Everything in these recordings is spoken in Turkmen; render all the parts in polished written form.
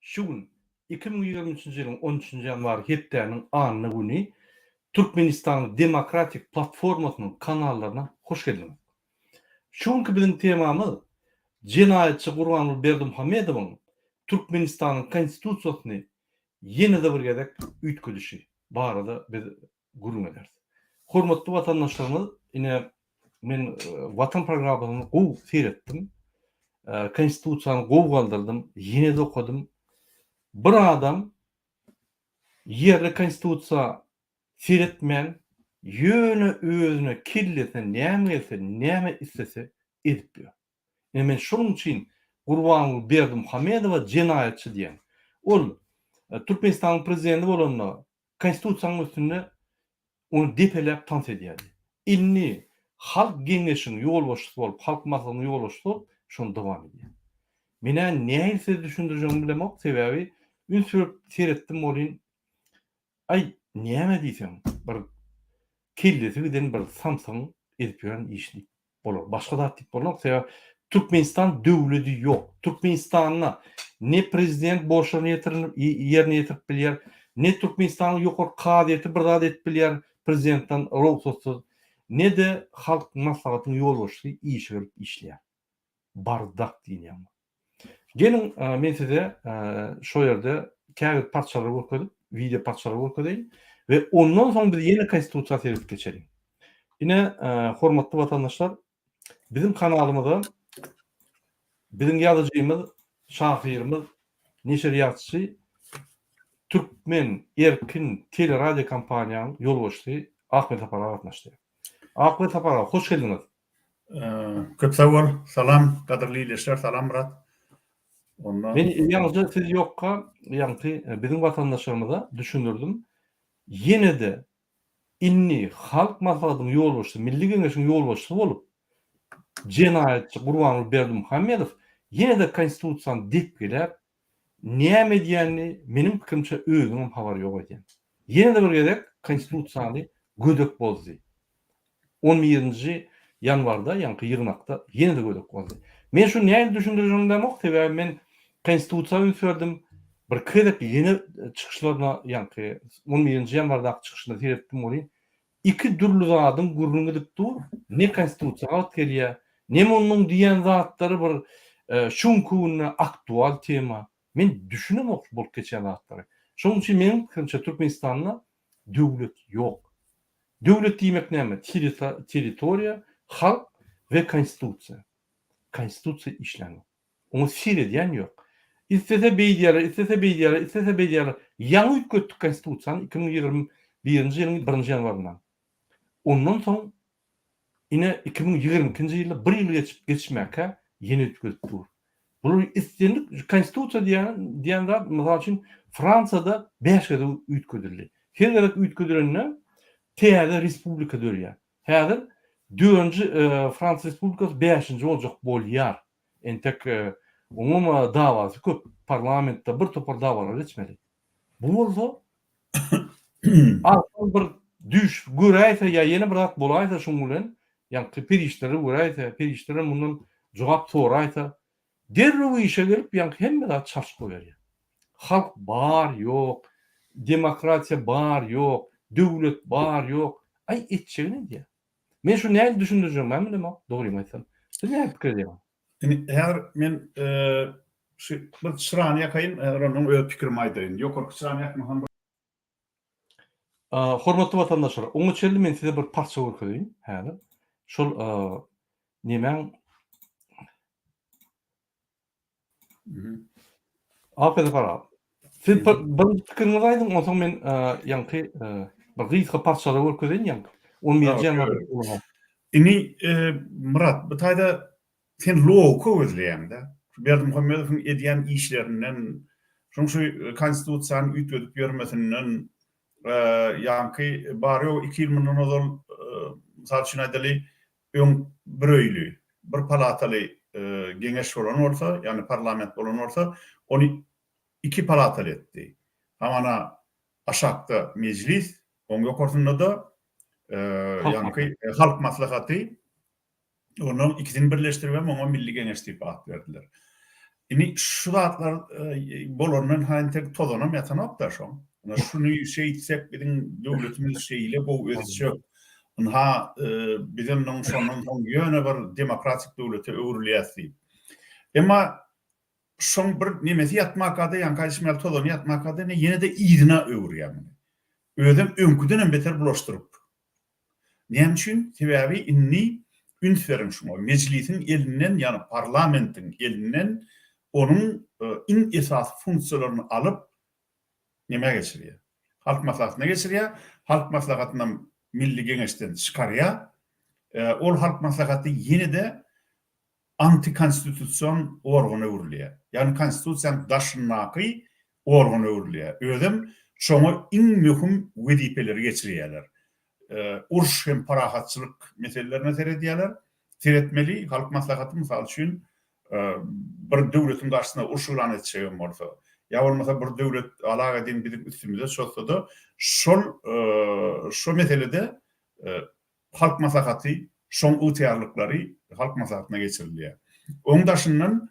Şu gün 2023-nji ýylyň 13-nji ýanwary hepdäniň anyny güni Türkmenistanyň Demokratik Platformasynyň kanallaryna hoş geldiňiz. Şu günkü biziň temamyz jenaýatçy Gurbanuly Berdimuhammedowyň Türkmenistanyň konstitusiýasyny ýene-de bir gezek üýtgüdüşi barada biz gurulma ederiz. Hormatly watandaşlarymyz, ine men Watan programasyny gowy seretdim. Konstitusiýany gowy galdyrdym, ýene-de okudym. Bir adam yerli konstitusiýa seretmän ýöne özüne killese, näme gelse, näme istese edip ýör. Men şonuň üçin Gurbanuly Berdimuhammedowa jenaýatçy diýen. Ol Türkmenistanyň prezidenti bolanda konstitusiýanyň üstünde onu depeläp tans edýärdi. Ilni halk geňeşiniň ýolbaşçysy bolup, halk maslahatynyň ýolbaşçysy bolup, şonu dowam edýär. Mene näse düşündirjegimi bilemok, sebäbi ün sürüp seretdim olyn. Ay, näme diýsem, bir kellesi giden bir samsaň edip ýören işlik bolar. Başga da tip bolar. Sebäbi Türkmenistan döwleti ýok. Türkmenistanyna ne prezident borçlaryny ýerine ýetirip bilýär, ne Türkmenistanyň ýokary kadiýeti bir zat edip bilýär prezidentden rowsatsyz, ne de halk maslahatynyň ýolbaşçysy iş görüp işleýär. Bardak diýýär. Gelin men size şo ýerde kägir parçalary okudyp, video parçalary okudyp ve ondan soň biz ýene konstitusiýa serip geçelim. Ine hormatly watandaşlar, bizim kanalymyzda bizim ýazyjymyz, şahyrymyz, neşriýatçy Türkmen Erkin teleradio kompaniýanyň ýolbaşçysy Ahmet Apara gatnaşdy. Ahmet Apara, hoş geldiňiz. Köp sag bol, salam, gadyrly ýeşler, salam Murat. Men ýalnysy siz ýokka, ýa-ni bizim watandaşlarymyza düşündirdim. Ýene-de ilni halk maslahatynyň ýolbaşçysy, Milli Geňeşiň ýolbaşçysy bolup, jenaýatçy Gurbanuly Berdimuhammedow ýene-de konstitusiýany dep gelip, näme diýenini menim pikirimçe özüňem habary ýok edýän. Ýene-de bir gezek konstitusiýany gödek bozdy. 17-nji ýanwarda, ýa-ni ýygnakda ýene-de gödek bozdy. Men şu näme düşündirjegimi demok, sebäbi men konstitusiýa ünsürdüm. Bir kedek ýene çykyşlaryna, ýa-ni 17-nji ýanwarda çykyşyna seretdim bolýan. İki dürlü zadyň gurrun gidip dur, ne konstitusiýa gelýär, ne onuň diýen zatlary bir şunkuna aktual tema. Men düşünemok bolup geçen zatlary. Şonuň üçin menim pikirimçe Türkmenistanyna döwlet ýok. Döwlet diýmek näme? Territoriýa, halk we konstitusiýa. Konstitusiýa işlenmek. Onu sir edýän ýok. İstese beýdýärler. Ýa-ni üýtgetdik konstitusiýany 2021-nji ýylyň 1-nji ýanwaryndan. Ondan soň ine 2022-nji ýylda 1 ýyl geçmäke ýene üýtgetdik. Bu istendik konstitusiýa diýen zat, mysal üçin Fransada 5 gede üýtgedildi. Her gerek üýtgedilenne täze respublika dörýär. Häzir 4-nji Frans Respublikasy 5-nji boljak bolýar. Entek umuma dawasy köp, parlamentde bir topar dawalar geçmeli. Bu bolsa asal bir düş göräýse ýa ýene bir zat bolaýsa şoň bilen, ýa-ni perişleri göräýse, perişleri mundan jogap soraýsa, derrew işe gelip ýa-ni hemme zat çarşyp berýär. Halk bar ýok, demokratiýa bar ýok, döwlet bar ýok. Ay etjegi näde? Men şu näme düşündirjegim, men bilemok, dogry aýtsam. Siz näme pikir edýäňiz? Eğer men şu bir çyrany ýakaýyn, onuň öz pikirimi aýdyryn. Ýokary çyrany ýakmahan. Hormatly watandaşlar, oňa çeldi men size bir parça okudyň. Häzir. Şol nemäň Ahmet Apara. Siz bir pikirinizi aýdyň, onsoň men ýa-ni bir gysga parçalar okudyň ýa-ni. 11-nji ýanwar. Ini Murat, bu taýda sen logo özleýäň-de. Berdimuhammedowyň edýän işlerinden, şu konstitusiýany üýtgedip ýörmesinden, ýa-ni bary 2 ýyl mundan ozal mysal üçin aýdaly, bir öýlü, bir palataly geňeş bolan bolsa, ýa-ni parlament bolan bolsa, onu 2 palataly etdi. Hamana aşakda meclis, oňa ýokartynda da ýa-ni halk maslahaty, onuň ikisini birleşdirip oňa Milli Geňeş diýip ad berdiler. Ini şu zatlar bolanın hantek tozanam yatanap da şoň. Ana şunu şey etsek bizim döwletimiz şeýle bu özçök. Ha bizim şondan soň ýöne bir demokratik döwlete öwrülýärdi. Emma şoň bir nemesi ýatmakada ýankaýşmaly tozany ýatmakada ne ýene de ýygyna öwrýär. Özüm öňküden beter bulaşdyryp. Näme üçin? Sebäbi inni ünsverim şoňa meclisin elinden ýani parlamentin elinden onun in esas funksiyonlaryny alyp näme geçirýär? Halk maslahatyna geçirýär. Halk maslahatyndan milli geňeşden çykarýar. Ol halk maslahaty ýene de antikonstitusiyon organy öwrülýär. Ýani konstitusiýanyň daşynaky organy öwrülýär. Özüm şoňa iň möhüm wezipeleri geçirýärler. Urş hem parahatçylyk meselelerini seredýärler. Seretmeli halk maslahaty mysal üçin bir döwletin garşysyna urşulan etýän bolsa, ýa bolmasa bir döwlet alaga edin bizim üstümizde şolsada, şo meselede halk maslahaty, şoň ýetýärliklary halk maslahatyna geçirilýär. Oň daşyndan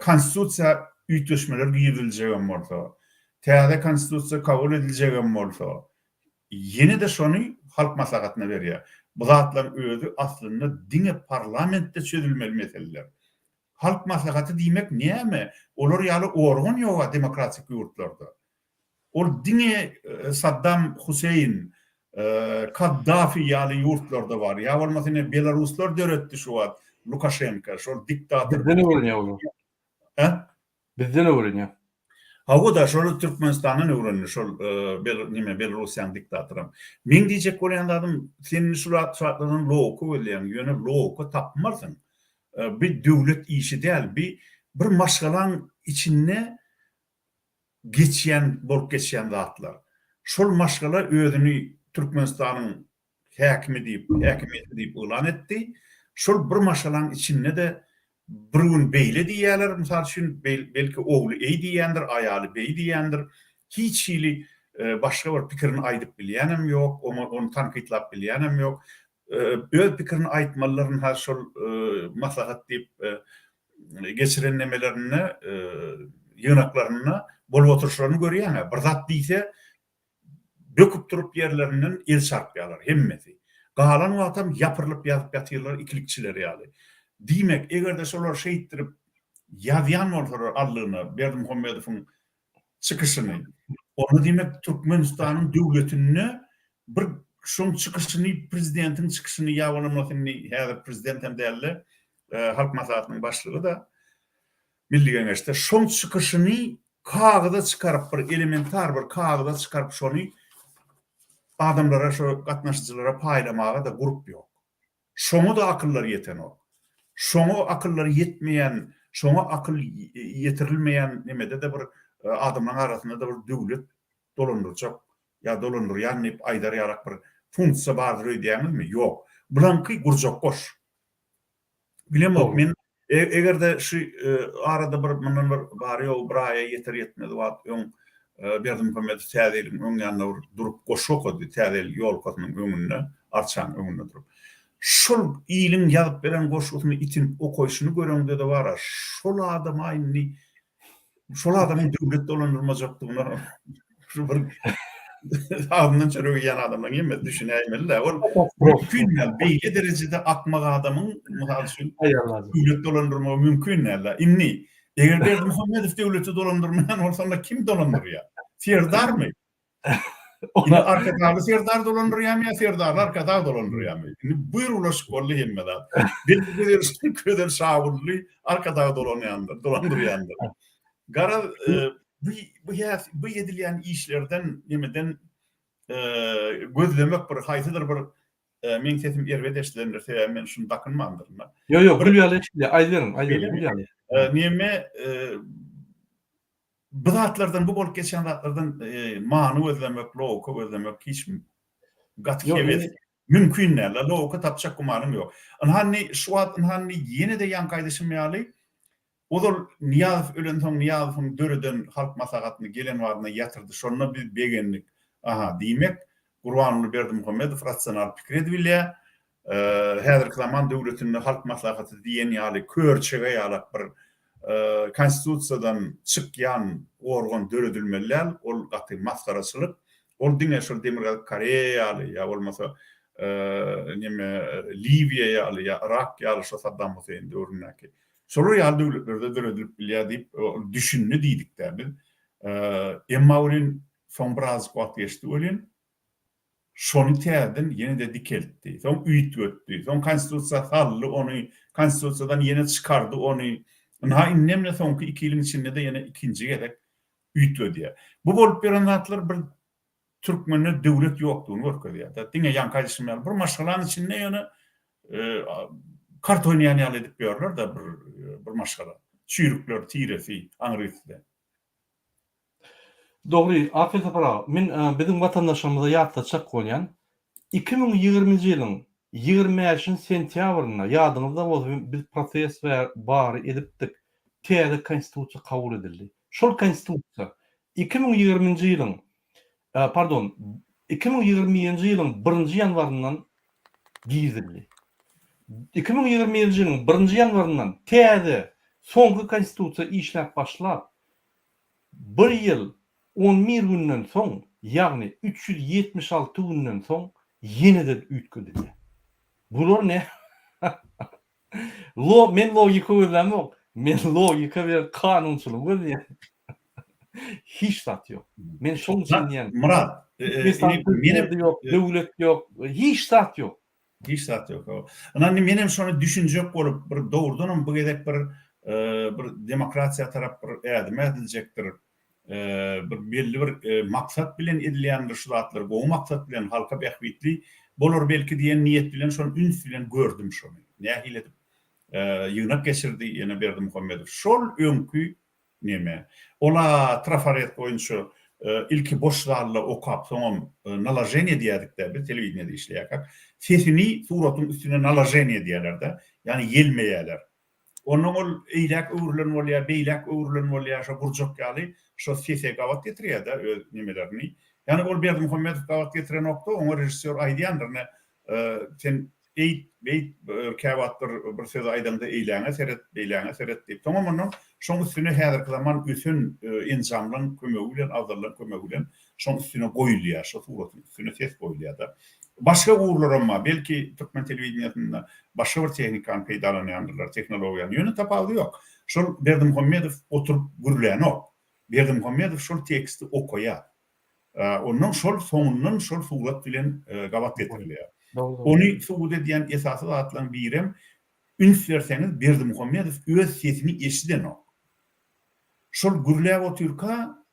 konstitusiýa üýtgeşmeler giýirilýän bolsa, täze konstitusiýa kabul ediljän bolsa, ýene de şonu halk maslahatyna berýär. Bu zatlaryň özü aslynda diňe parlamentde çözülmeli meseleler. Halk maslahaty diýmek näme? Olar ýaly organ ýok demokratik ýurtlarda. Ol diňe Saddam Hüseyin, Kaddafi ýaly ýurtlarda bar. Ýa bolmasa Belaruslar döretdi şu wagt. Lukashenko, şol diktator. Bizden öwrenýär ol. Bizden öwrenýär. Hawa da şol Türkmenistanyň öwrenýär, şol Belarusyň diktatoram. Men diýjek bolýanlarym, senin şu zatlaryň loku bolýan, ýöne loku tapmarsyň. Bir döwlet işi däl, bir maşgalan içinde geçýän, bolup geçýän zatlar. Şol maşgala özüni Türkmenistanyň häkimeti diýip ulan etdi. Şol bir maşgalan içinde de birün beýle diýerler, mysal üçin belki ogly eý diýendir, aýaly beý diýendir. Hiç ýyly başga bir pikirini aýdyp bilýänem ýok, onu tankytlap bilýänem ýok. Öz pikirini aýtmallaryny ha şol maslahat diýip geçiren nemelerini, ýynaklaryny bolup oturuşlaryny görýän. Bir zat diýse döküp durup ýerlerinden el çarpýarlar hemmeti. Galan wagtam ýapyrylyp ýazyp ýatyrlar ikilikçiler ýaly. Diýmek, egerde şolar şeýitdirip ýazýan bolsalar allygyny, Berdimuhammedowyň çykyşyny, onu diýmek Türkmenistanyň döwletini bir şoň çykyşyny, prezidentiň çykyşyny ýa-da häzir prezident hem däli, halk maslahatynyň başlygy da milli geňeşde şoň çykyşyny kagaza çykaryp bir elementar bir kagaza çykaryp şonu adamlara, şo gatnaşyjylara paýlamaga da gurup ýok. Şoňa da akylları ýeten ok. Şoňa akylları ýetmeýän, şoňa akyl ýetirilmeýän nemede de bir adamlaryň arasynda da bir döwlet dolandyrjak ýa dolandyrýan diýip aýdarýarak bir funksiýa bardyr diýämizmi? Ýok. Bulanky gurjak goş. Bilemok men egerde şu arada bir mundan bir bary ýol bir aýa ýeter ýetmedi wagt öň Berdimuhammedow täzelim öň ýanyna durup goşok edi, täzel ýol kosynyň öňünde, arçan öňünde durup. Şol ýylyň ýazyp beren goşugyny itin okoýşuny göreňde de bar. Şol adam aýny şol adamyň döwlet dolandyrmajakdygyna şu bir adamdan çöregi ýan adamdan emme düşünäýmeli. Ol mümkin beýle derejede akmak adamyň mysal üçin döwlet dolandyrmagy mümkin näle. Inni eger Berdimuhammedow döwleti dolandyrmaýan bolsa kim dolandyrýar? Serdarmy? Ona arkadaşlar serdar dolandırıyamıyor, serdar arkadaşlar dolandırıyamıyor. Şimdi buyur ulaş kollu hemmeden. Bir köder şavullu arkadaşlar dolandırıyandır. Gara bu yedilyen işlerden yemeden gözlemek bir haytıdır bir men sesim erbedeşlendir sebäbi men şunu takınmandırlar. Yok bilýärler içinde aýdyryn bilýärler. Neme bu zatlardan, bu bolup geçen zatlardan many özlemek, loku özlemek hiç gatkevet mümkin näle. Loku tapjak gumanym ýok. Anhanny şu anhanny ýene de ýan gaýdyşym ýaly. Odol Niýazow ölen soň Niýazowyň döreden halk maslahatyny gelen wadyna ýatyrdy. Şonda bir begenlik. Aha, diýmek Gurbanuly Berdimuhammedow rasional pikir edilýär. Häzirki zaman döwletinde halk maslahaty diýen ýaly körçege ýalak bir konstitusiyadan çykýan organ döredilmeler, ol gaty maskaraçylyk, ol diňe şol Demokratik Koreýaly ýa bolmasa neme Libiýa ýaly ýa Irak ýaly şo Saddam Hüseyin döwründäki şolar ýaly döwletlerde döredilip bilýär diýip düşünni diýdik-de biz. Emma olin son biraz wagt geçdi olin şonu täzeden ýene-de dikeltdi. Son üýt götdi. Son konstitusiýa sally onu konstitusiýadan ýene çykardy onu. Ha innemle soňky 2 ýylyň içinde de ýene ikinji gerek üýt ödýär. Bu bolup beren zatlar bir Türkmenne döwlet ýokdugyny görkezýär. Diňe ýan kaýşymlar bir maşgalaň içinde ýene kart oýnaýan ýaly edip ýörler da bir maşgala. Çüýrükler, tiresi, aňrysy. Dogry, afet apara. Men biziň watandaşlarymyza ýatda çak bolýan 2020-nji ýylyň 25 sentýabryna ýadyňyzda bolsa biz proses we bary edipdik. Täze konstitusiýa kabul edildi. Şol konstitusiýa 2020-nji ýylyň 2020-nji ýylyň 1-nji ýanwaryndan giýdildi. 2020-nji ýylyň 1-nji ýanwaryndan täze soňky konstitusiýa işläp başlap 1 ýyl 11 günden soň, ýagny 376 günden soň ýene-de üýtgüldü. Bular ne? Men logika gözlemok. Men logika we kanunçylyk gözlemok. Hiç zat ýok. Men şol üçin diýen. Murat, menem ýok, döwlet ýok, hiç zat ýok. Hiç zat ýok. Anany menem şonu düşünjek bolup bir dowrdan bu gedek bir demokrasiýa tarap bir ädime ediljekdir. Bir belli bir maksat bilen edilýän şulatlar, bu maksat bilen halka bähwitli bolar belki diýen niýet bilen şonu üns bilen gördüm şonu. Nähil edip ýynak geçirdi ýene Berdimuhammedow. Şol öňkü neme? Ola trafaret boýunça ilki boşlarla okap soňam nalajenje diýdik-de bir telewizionyada işleýär. Sesini suratyň üstüne nalajenje diýerler-de, ýani gelmeýärler. Onun ol eýlek öwrülen bolýar, beýlek öwrülen bolýar, şo burjak ýaly şo sese gawat getirýär-de öz nimelerini. Ýani ol Berdimuhammedow gawat getiren nokta, oňa rejissor aýdýandyr, sen beýt käwatdyr bir söz aýdanda eýläňe seret, beýläňe seret diýip. Tamam onu şoň üstüne häzirki zaman üsün enzamlaryň kömegi bilen, awzallaryň kömegi bilen şoň üstüne goýulýar, şo suratyň üstüne ses goýulýar-da. Başga uğurlar ama belki Türkmen televizyonunda başka bir tehnikan peýdalanýandylar, teknologiýany ýöne tapaly ýok. Şol Berdimuhammedow oturup gürleýän ok. Berdimuhammedow şol teksti okuýar. Onun şol soňundan şol surat bilen gawat getirilýär. Onu suwud edýän esasy zatlaryň birem üns berseňiz Berdimuhammedow öz sesini eşiden ok. Şol gürleýär oturka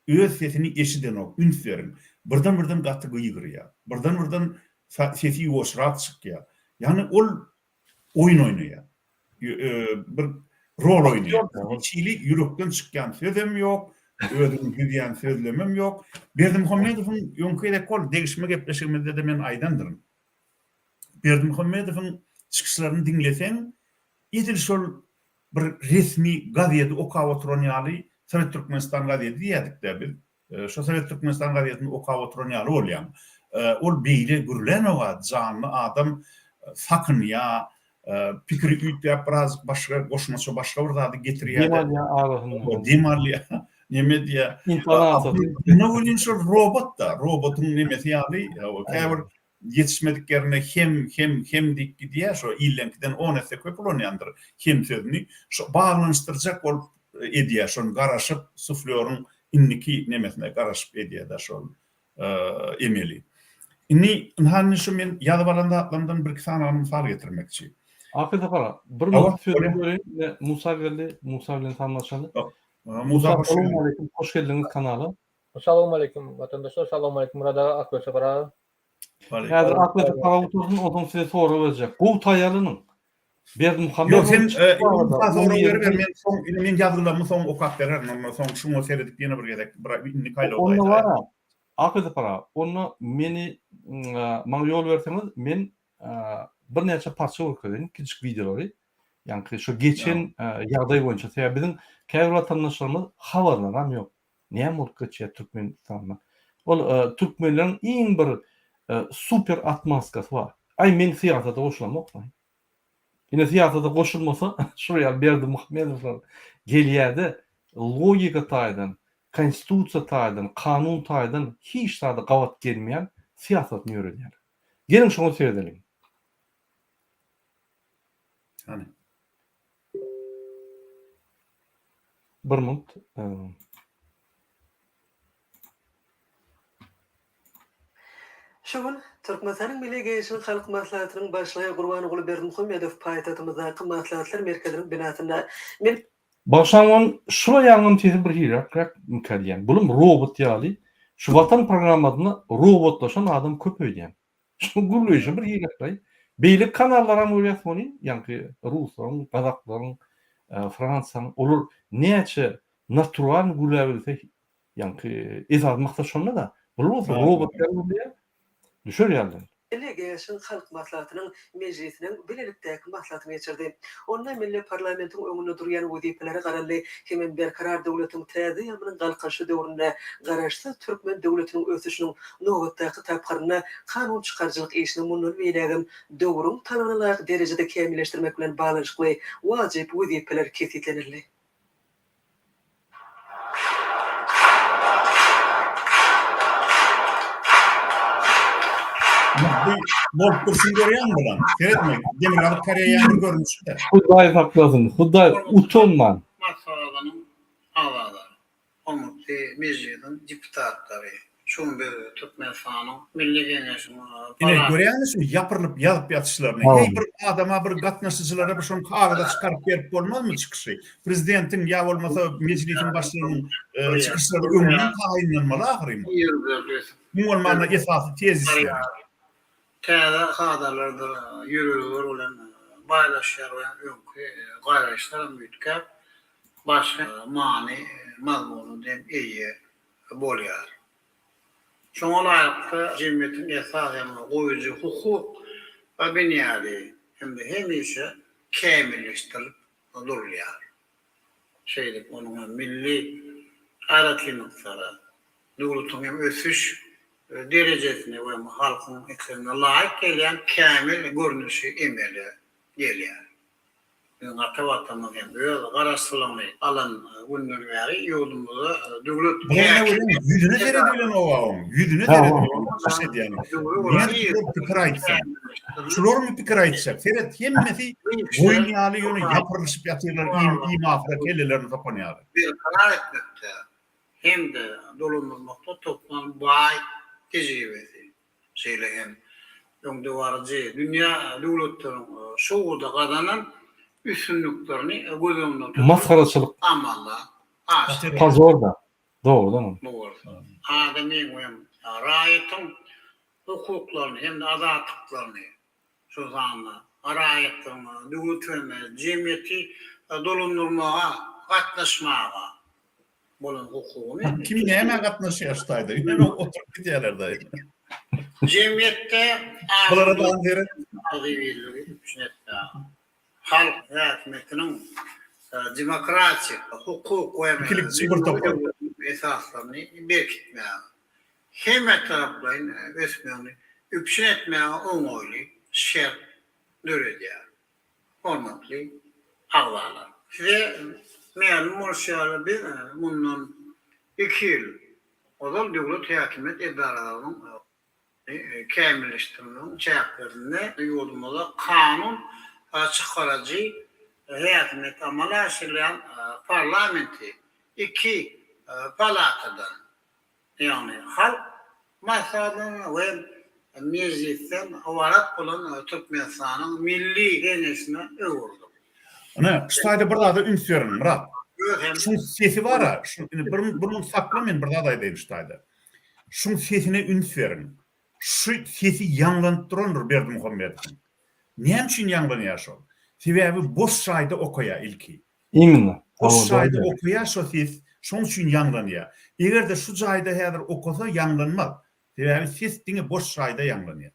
öz sesini eşiden ok, üns berin. Birden gaty gyýgyrýar. Birden sesi ýoşrak çykýar. Ýani ol oýun oýnaýar. Bir rol oýnaýar. Içili ýürekden çykýan sözem ýok, özüň güýän sözlemem ýok. Berdimuhammedowyň ýönküde kol degişme gepleşigimizde de men aýdandyrym. Berdimuhammedowyň çykyşlaryny dinleseň, edil şol bir resmi gazety okap oturan ýaly Sovet Türkmenistan gazety diýdik-de biz. Şo Sovet Türkmenistan gazetyny okap oturan ýaly bolýan. Ol beýle gürlen oga janly adam sakynýa, pikiri üýtýär, biraz başga goşmaça başga bir zady getirýär. Demalýa, neme diýär? Ne bolýan şo robot da, robotyň nemesi ýaly, käbir yetişmediklerine hem dik diýär, şo illenkiden 10 esse köp bolýandyr. Hem sözüni şo baglanşdyrjak bolup edýär, şonu garaşyp suflörüň inniki nemesine garaşyp edýär şol emeli. Inni hanny şu men ýazyp alanda atlamdan bir sana mysal getirmekçi. Afet apara. Bir minut söz berýän Musa geldi. Musa bilen tanlaşaly. Musa, assalamu alaykum. Hoş geldiňiz kanala. Assalamu alaykum vatandaşlar. Assalamu alaykum Murada Akbaş apara. Häzir Akbaş apara otursun, odan size soru berjek. Bu taýalynyň Berdimuhammedow. Yok sen men ýazgylamy soň okap bererim, soň şunu seredip ýene bir gedek bir inni kaýla olýar. Onu var. Akbaş apara. Onu meni maňa ýol berseňiz, men bir näçe parça görkezdim, kiçik videolary. Ýani şu geçen ýagdaý boýunça sebäbi biziň käbir watandaşlarymyz habarlaram ýok. Näme bolup geçýär Türkmenistanda? Ol türkmenleriň iň bir super atmosferasy bar. Ay men siýasata goşulamok. Ýene siýasata goşulmasa şuraya Berdimuhammedow gelýärde logika taýdan, konstitusiýa taýdan, kanun taýdan hiç taýda gawat gelmeýän siýasatny ýöredýär. Gelin şoňa seredelim. Hani Bir minut. Şoň Türkmenistanyň Milli Geýişiniň halk maslahatynyň başlygy Gurbanyguly Berdimuhammedow paýtatymyzdaky maslahatlar merkeziniň binasynda men Başlaman şura ýalňym tezi bir ýerak mükellem. Bulum robot ýaly. Şu watan programmadyny robotlaşan adam köpeýdýän. Şu gurulýyşy bir ýerakly. Beýlik kanallara moýasmony, ýani ruslaryň, gazaklaryň, fransaň, olur näçe natural gulabilse, ýani esas maksat şonda da. Bulum robotlar bolýar. Düşür ýaldy. Milli Geýişiniň halk maslahatynyň meclisiniň bilelikdäki maslahatyny geçirdi. Onda milli parlamentiň öňünde durýan wezipelere garally hemen berkarar döwletiň täze ýamynyň galkaşy döwründe garaşsa Türkmen döwletiniň ösüşiniň nowatdaky tapgaryna kanun çykarjylyk işini munul beýlegim döwrüň tananyna laýyk derejede kämilleşdirmek bilen baglanyşykly wajyp wezipeler kesitlenildi. bol kursun görýän bolan. Seretmek, demir alıp karýan bir görünüşde. Hudaý haklasyn. Hudaý utanman. Masalagynyň awazlary. Olmukdy mejlisin deputatlary. Şoň bir Türkmenistanyň Milli Geňeşiniň Ine görýänmi ýapyrylyp ýazyp ýatışlaryny? Hey bir adama, bir gatnaşyjylara bir şoň kagada çykaryp berip bolmazmy çykyşy? Prezidentiň ýa bolmasa mejlisiň başlygynyň çykyşlary öňünden taýinlanmaly ahyrymy? Bu bolmanda esasy tezis ýa. Täze hadarlarda ýürüler bilen baýlaşýar we öňkü gaýraşlar mütkep başga many mazmuny dem eýe bolýar. Şoňa laýykda jemgyýetiň esasyny goýucu hukuk we beňäli hem-de hemişe kämilleşdirip durýar. Şeýle onuň milli aratlynyklary, döwletiň ösüş derejesine we halkyň eksenine laýyk gelýän kämil görnüşi emeli gelýär. Ýa-ni atawatamyz hem öz garaşsylygyny alan günleri ýolumyzda döwlet Yüzüne seredilen o awam. Yüzüne seredilen. Şeýle ýani. Ýani pikir aýtsa. Şular mı pikir aýtsa? Seret hemmesi boyun ýaly ýöne ýapyryşyp ýatyrlar, imafra kellelerini tapanýar. bir karar etmekde hem de dolanmakta toplam bay tecrübesi şeyle hem öňde barjy dünýä döwletleriň şoğuda gazanan üstünlüklerini göz önüne tutup Maskaraçylyk. amalla aşyr Pazorda. Doğrudan. bolýar. Adamyň hem raýatyň hukuklaryny hem de azatlyklaryny şu zanda raýatyň döwletine jemgyýeti dolandyrmaga gatnaşmaga bolan hukugyny Kim näme gatnaşýar taýda? Näme oturup gidýärler. jemgyýetde Bulara da anzeret. halk häkimetiniň demokratik hukuk Kilik sigorta esaslaryny berkitmäge hem taraplaryň ösmeýäni üpşin etmäge oňoýly şert döredýär. Hormatly agzalar. Ve men murşýary bir mundan 2 ýyl odal döwlet häkimet edaralarynyň kämilleşdirmeliň çäklerinde ýolumyzda kanun çykarajy häkimet amala aşylan parlamenti 2 palatadan ýani halk maslahatyny we meclisten awarat bolan Türkmenistanyň milli geňeşine öwürdi. Ana, şu taýda bir zada üns berin, Murat. Şu sesi var ha, bunu saklamayın bir zada aýdaýyn şu taýda. Şu sesine üns berin. Şu sesi ýanglanıp durandyr Berdimuhammedow. Näme üçin ýanglanýar şol? Sebäbi boş şaýda okaýa ilki. Iminle. Boş şaýda okaýa şo ses, şoň üçin ýanglanýar. Egerde şu jaýda häzir okasa ýanglanmaz. Sebäbi ses diňe boş şaýda ýanglanýar.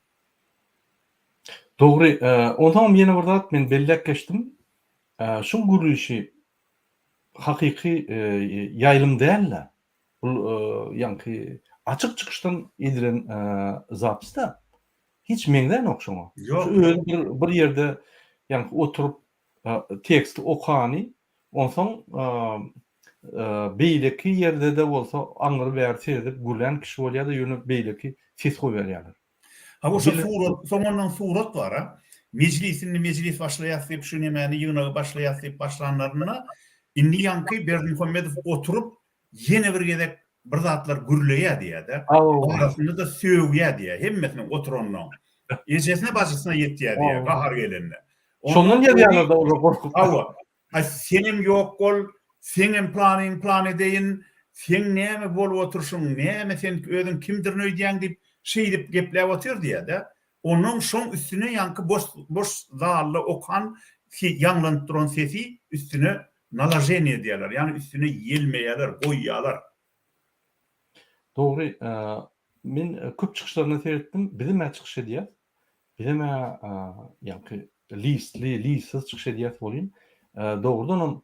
Doğru. Ondan ýene bir zat men bellek geçdim. Şu guruluşy hakyky ýaýlym däl. Bu ýani açyk çykyşdan edilen zapsta hiç meňden okşama. Yok. Bir ýerde ýani oturup teksti okany Onsoň beýleki ýerde de bolsa aňyry bäri edip gülen kişi bolýar da ýöne beýleki ses goýberýarlar. Ha bu surat, soňondan surat var ha. Meclis başlaýar şu nämäni ýygynagy başlaýar başlanlaryna indi ýanky Berdimuhammedow oturup ýene bir gezek bir zatlar gürleýär diýär-de. Arasynda da söwýär diýär. Hemmesini oturanlar. Ejesine başysına ýetdiýär diýär, gahar gelende. Şondan ýerýärler da olar gorkup. Awa. Senem ýok bol, senem plan edeýin, sen näme bolup oturşuň, näme sen özüň kimdir öýdýäň diýip şeýdip gepläp otur diýär-de. Onun şoň üstüne ýanky boş zally okan ýanglanıp duran sesi üstüne nalajenie diýerler. Yani üstüne yelmeýärler, goýýarlar. Dogry, men köp çykyşlaryna seyretdim. Bizim çykyş edýär. Bizim ýanky listsiz çykyş edýär bolýan. Dogrudan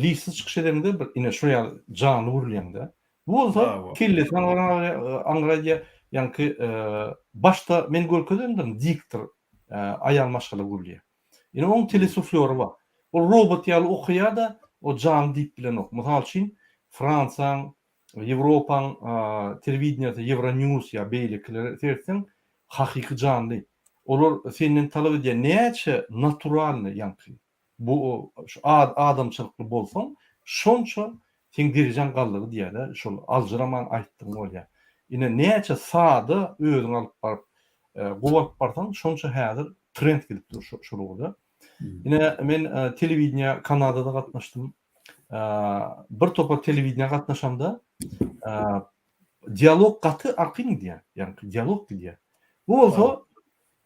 listsiz çykyş edende bir ine şoýa jany gurulýanda. Bu bolsa kelle angraýa ýanky başta men görkezemdim diktor aýal maşgala gurulýar. Ine oň telesuflöri bar. O robot ýaly okuyar da o jan dip bilen ok. Mysal üçin Fransaň, Ýewropaň telewizionyasy Euronews ýa beýlekleri sersen hakyky janly. Olar senden talap edýär näçe naturalny ýanky. Bu şu adamçylykly bolsaň, şonça sen dirijan galdygy diýerler. Şol aljyraman aýtdyň bolýar. Ine näçe sady özüň alyp baryp gowap barsaň, şonça häzir trend gelip dur şol bolýar. Ine men telewizyon Kanadada gatnaşdym. Bir topa telewizyon gatnaşamda dialog gaty akyn diýär. Ýani dialog diýär. Bu bolsa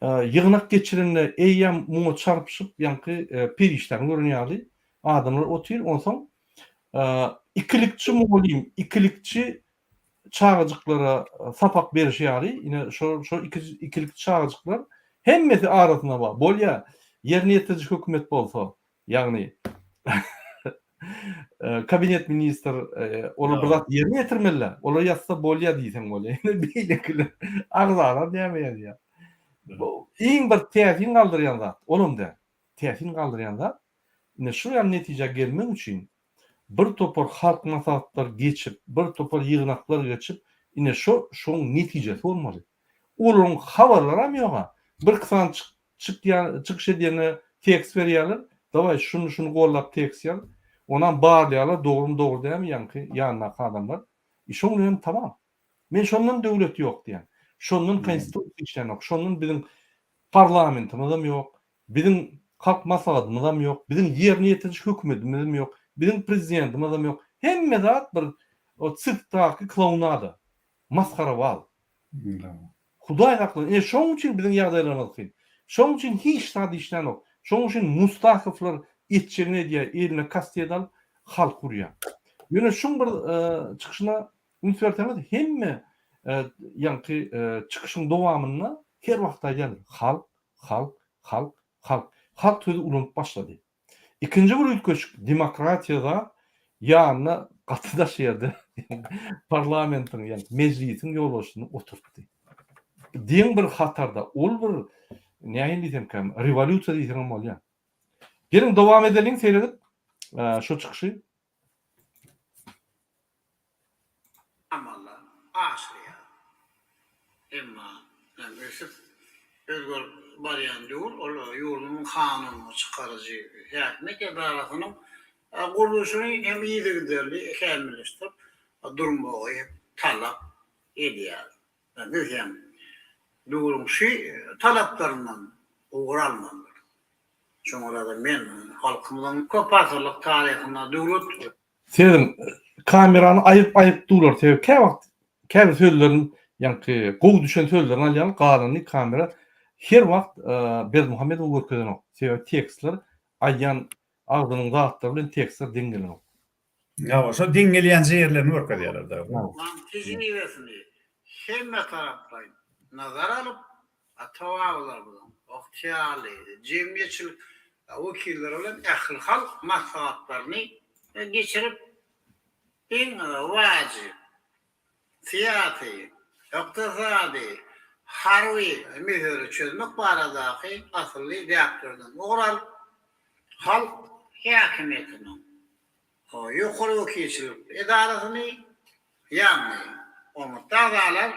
ýygnak geçirenle eýýam muňa çarpyşyp ýanky periştan görünýärdi. Adamlar otyr, onsoň ikilikçi mi bolýym, ikilikçi çağıjyklara sapak berişýäri. Ine şo ikilikçi çağıjyklar hemmesi arasynda bar. Bolýa ýerine ýetijik hökümet bolsa, ýagny kabinet minister olar bir zat ýerine ýetirmeliler. Olar ýatsa bolýar diýsen bolýar. Beýlekler agzara näme diýär. Bu iň bir täsin galdyrýan zat. Olumda täsin galdyrýan zat. Ine şu ýa netije gelmek üçin bir topar halk maslahatlar geçip, bir topar ýygnaklar geçip, ine şoň netijesi bolmaly. Olaryň habarlaram ýoga. Bir kısan çıkış edýäne tekst berýärler. Daway şunu gollap tekst ýaz. Onan barlýarlar dogry diýärmi ýanky ýanyna adamlar. Şoň bilen tamam. Men şondan döwlet ýok diýen. Şondan konstitusiýa işlen ýok. Şondan bizim parlamentimiz yok. Bizim halk maslahatymız ýok. Bizim ýerine ýetijik hökümetimiz ýok. Bizim prezidentimiz ýok. Hemme zat bir o sirkdaky klaunada. Maskara bal. Hudaý hakly. Şoň üçin bizim ýagdaýlarymyz kyn. Şoň üçin hiç zat işlen ýok. Şoň üçin Mustafylar etçeline diye eline kastedal halk kurýar. Ýöne şuň bir çykyşyna ünsbertemiz hemme ýanky çykyşyň dowamyna her wagt aýdýar. Halk sözü ulanyp başlady. İkinji bir ülkeşik demokratiýada ýanyna gatydaşýardy. Parlamentiň ýani meclisiň ýolbaşyny oturtdy. Diň bir hatarda ol bir näme diýsem kam rewolýusiýa diýsem bolýar. Gelin dowam edelim seyredip şu çykyşy. Amallar aşrıya. Emma özgür baryan diyor, o yolunun kanunu çıkarıcı hükümet edaratının kuruluşunu hem iyi de giderli, kemilleştirip durmayı talep ediyor. Diyem, doğru şey taleplarından uğralmalıdır. Çünkü orada men halkımızın köp asırlık tarihinde devlet Senin kamerany ayıp durlar. Käbir sözlerin ýanky gowy düşen sözlerini alýan garany kamera her wagt Berdimuhammedow görkezden ok. Sebäbi tekstler aýan agdynyň zatlary bilen tekstler deňgelen ok. Ya şo deňgelýän ýerlerini görkezýärler da. tecrübesini hemme taraftan nazar alıp atawaglar bilen oktiyali cemiyetçilik wakilleri bilen ähli halk maslahatlaryny geçirip en wajib siyasi, iktisadi, harbi mesele çözmek baradaky asly diýerlerden oral halk hakimiyetinin yukarı keçirilip idaresini yani onu tağdalar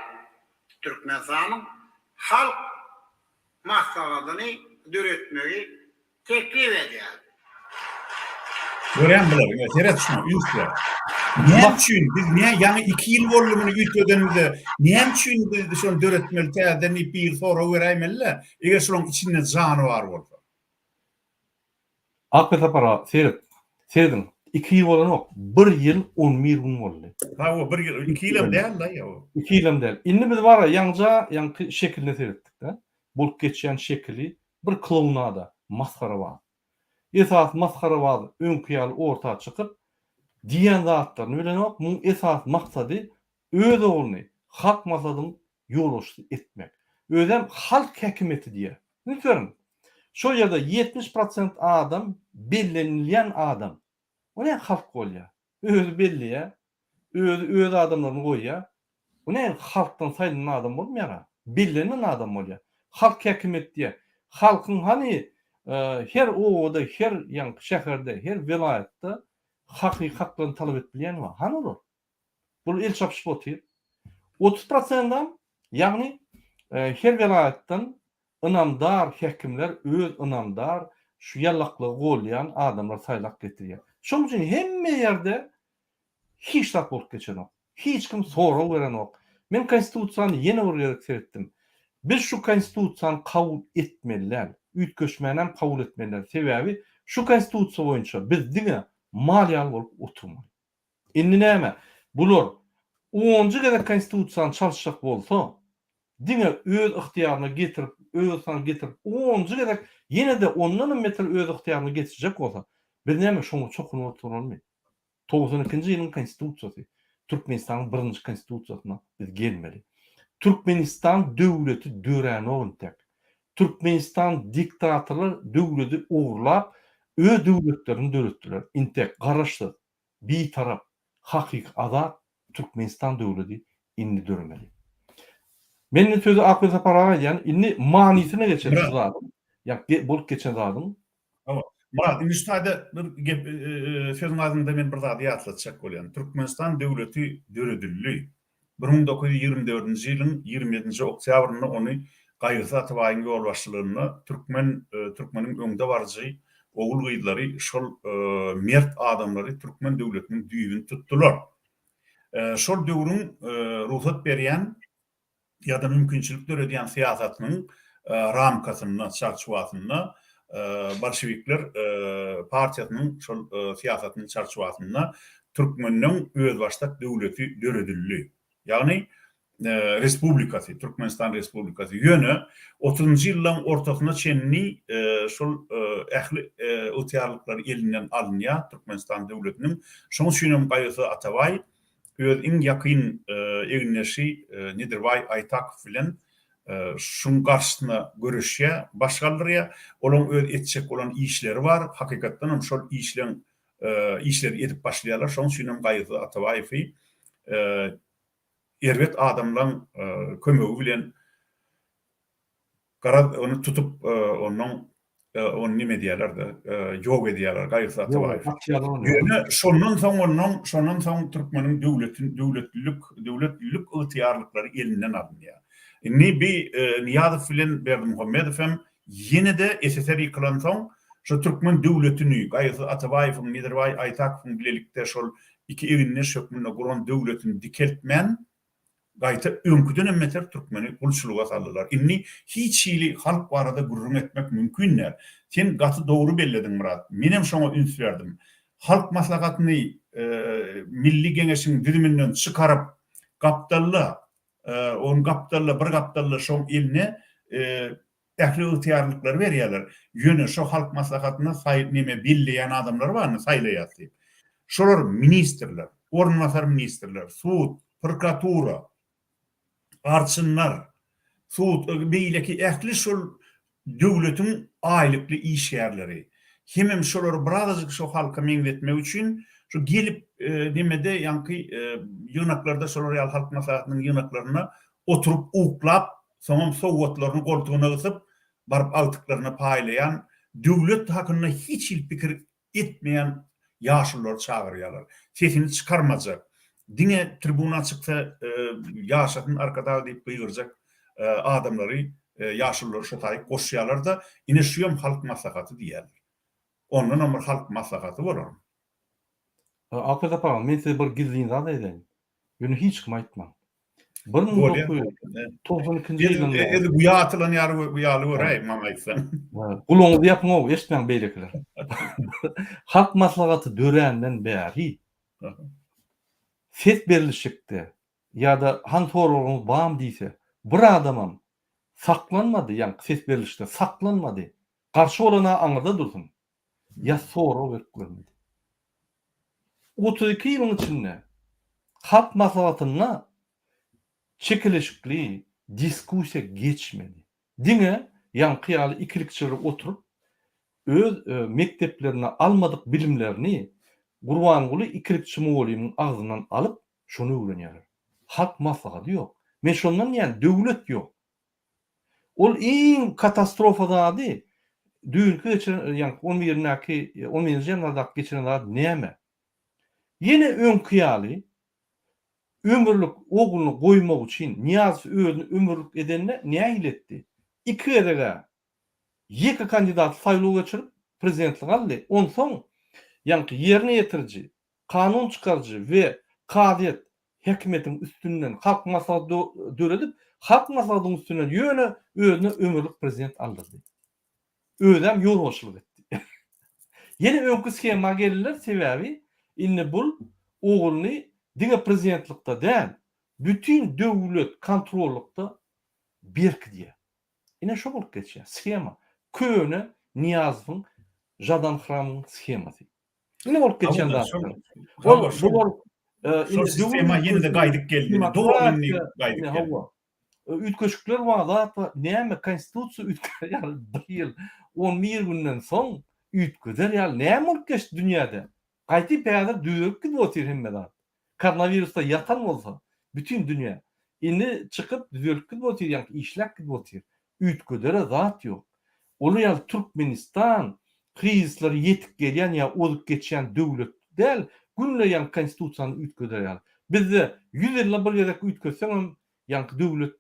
Türkmenistan'ın halk maslahatını döretmeyi teklif ediyor. Gören bular, seret şunu, üstler. Niye için biz niye yani 2 yıl volümünü ütödenimizde niye için biz şunu döretmeli teyden bir sonra vereyimelle eğer şunun içinde canı var olsa. Akbeta para seyredin. 2 yıl olan yok. 1 yıl 11 gün oldu. Ha o 1 yıl 2 yıl değil la ya o. 2 yıl değil. İndi biz var ya yankı şekilde seyrettik de. Bulup geçen şekli bir klonada maskara var. Esas maskara var. Ön kıyalı ortaya çıkıp diyen zatlarını öyle yok. Bunun esas maksadı öz oğlunu halk masadın yoluştu etmek. Özem halk hekimeti diye. Ne diyorum? Şu yerde 70% adam belirlenen adam. O ne halk oluyor? Öz belli ya. Öz adamlarını koyuyor. O ne halktan sayılan adam olmuyor ya. Belirlenen adam oluyor. Halk hekimeti diye. Halkın hani her oğuda, her şehirde, her vilayette haklarını talep etbilen var. Han olur. Bu el çapışıp oturuyor. 30%'dan yani her vilayetten ınamdar hekimler öz ınamdar şu yallaklı golyan adamlar saylak getiriyor. Şunun için hemme yerde hiç tak bolup geçen ok. Hiç kim soru veren ok. Men konstitusiýany yeni oraya seyretdim. Biz şu konstitusiýany kabul etmeliler. Ütköşmenen kabul etmeliler. Sebebi şu konstitusiýa boýunça biz diňe maliýaly bolup oturmaly. Indi näme? Bular 10-njy gede konstitusiýany çalşak bolsa, diňe öz ihtiýaryna getirip, özüne getirip 10-njy gede ýene de ondan metre öz ihtiýaryna geçirjek bolsa, biz näme şoňa çokunup oturmaly? 92-nji ýylyň konstitusiýasy, Türkmenistanyň 1-nji konstitusiýasyna biz gelmeli. Türkmenistan döwleti döräni oluntek. Türkmenistan diktatorlar döwleti uğurlap, öz döwletlerini döretdiler. Intek garaşdy, bir tarap, hakyky azat Türkmenistan döwleti indi dörmeli. Menin sözü aklı paraga yani indi manisine geçen zadım. Ya bolup geçen zadım. Murat, üstade sözün ağzında men bir zat ýatlatjak bolýan. Türkmenistan döwleti döredildi. 1924-nji ýylyň 27-nji oktýabryny ony Gaýrysy Atabaýyň ýol başçylygyny Türkmeniň öňde barjy ogul gyýdlary şol mert adamlary Türkmen döwletiniň düýbini tutdular. Şol döwrüň ruhsat berýän ýa-da mümkinçilik döredýän siýasatynyň ramkasyna, çarçuwasyna Bolşewikler partiýasynyň şol siýasatynyň çarçuwasyna Türkmeniň öz başdak döwleti döredildi. Ýagny respublikasy, Türkmenistan respublikasy ýöne 30-njy ýyllaryň ortasyna çenni şol ähli ýurtýarlyklar elinden alınýa Türkmenistan döwletiniň şoň üçin Gaýrysy Atabaý öz iň ýakyn egneşi Nidirbaý Aytakov bilen şun garşysyna görüşýär, başgalarya olaň öz etjek bolan işleri var. Hakykatdan hem şol işleri edip başlaýarlar. Şoň üçin Gaýrysy Atabaýowy erwet adamlaryň kömegi bilen onu tutup onu nime diýerler-de ýok edýärler Gaýrysy Atabaýow. Ýöne şondan soň Türkmeniň döwletlilik ýurtýarlyklary elinden alınýar. Ni bir Niýazow bilen Berdimuhammedow hem ýene de SSR ýykylan soň şu Türkmen döwletini Gaýrysy Atabaýowyň Nidirbaý Aytakowyň bilelikde şol iki eginne şökmünde guran döwletini dikeltmän gaýta öňküden emmeter Türkmeni gulçuluga saldylar. Inni hiç ýyly halk barada gurrun etmek mümkinler. Sen gaty dogry belledin Murat. Menem şoňa üns berdim. Halk maslahatyny milli geňeşiň didiminden çykaryp gapdalla bir gapdalla şoň eline ähli ýurtýarlyklar berýärler. Ýöne şo halk maslahatyna neme bilýän adamlar barmy saýlaýar. Şolar ministrler, ornmasar ministrler, sud, prokuratura, arçynlar, sud beýleki ähli şol döwletiň aýlykly işgärleri. Hemem şolar birazajyk şo halka meňzetmek üçin şu gelip demede ýanky ýynaklarda şolar ýal halk maslahatynyň ýynaklaryna oturup uklap, soňam sowgatlaryny goltugyna gysyp, baryp altyklaryny paýlaýan döwlet hakyna hiç il pikir etmeyen yaşlılar çağırıyorlar. Sesini çıkarmayacak. Dine tribuna çıksa yaşatın arkada deyip bıyıracak adamları yaşlılar şatayıp koşuyorlar da inişiyom halk maslahatı diyorlar. Ondan ama halk maslahatı var onun. Akıda para, men size bir gizliyin zat edelim. Ýöne hiç kim aýtmam. Bolýar. 1992-nji ýylynda Edi bu ýatylan ýary bu ýaly var mama aýtsam. guluňyzy ýapmaw, eşitmäň beýlekler. Halk maslahaty dörenden bäri ses berilişikde ýa-da han soragyňyz bam diýse, bir adamam saklanmady, ýani ses berilişde saklanmady. Garşy bolana aňyrda dursun. Ya sonra berip görmedi. 32 ýylyň içinde halk maslahatyna çekilişikli diskusiýa geçmedi. Diňe ýanky ikilikçiler oturup öz mekteplerine almadık bilimlerini Gurbanguly ikilikçi mugallimyň agzyndan alıp şonu öwrenýär. Halk maslahaty ýok. Meşondan ýani döwlet ýok. Ol iň katastrofadady düýünki geçiren ýani 11-nji ýyllarda geçiren näme? Yine öňküýaly ömürlük ogulyny goýmak üçin Niyaz özüni ömürlük edenine näme iletdi? İki edege ýeki kandidat saýlaw geçirip prezidentlik aldy. Onsoň ýani ýerine ýetirji, kanun çykarjy we kadyet hekimetiň üstünden halk maslahaty döredip, halk maslahatynyň üstünden ýöne özüne ömürlük prezident aldyrdy. Özem ýolbaşçylyk etdi. Yine öňkü skema gelirler sebäbi inni bul ogulyny diňe prezidentlikde däl, bütün döwlet kontrollukda berkidi. Ine şo bolup geçýär. Skema. Köne Niyazowyň Jadan Hramyň skemasy. Ine bolup geçýär. Şol sistema ýene-de gaýdyp geldi. Dogryny gaýdyp geldi. Ütköşükler var da näme konstitusiýa ütkä ýaly bir ýyl 11 günden soň ütköder ýaly näme bolup geçdi dünýäde. Gaýdyp häzir düýüp gidip otyr hemmede. Koronavirusda ýatan bolsa bütün dünýä indi çykyp düýüp gidip otyr ýa-ni işläp gidip otyr. Ütködere zat ýok. Olu ýaly Türkmenistan krizisleri ýetip gelýän ýa olup geçýän döwlet däl, günle ýa konstitusiýany ütköder ýaly. Bizde 100 ýylla bir ýerde ütkösem ýa döwlet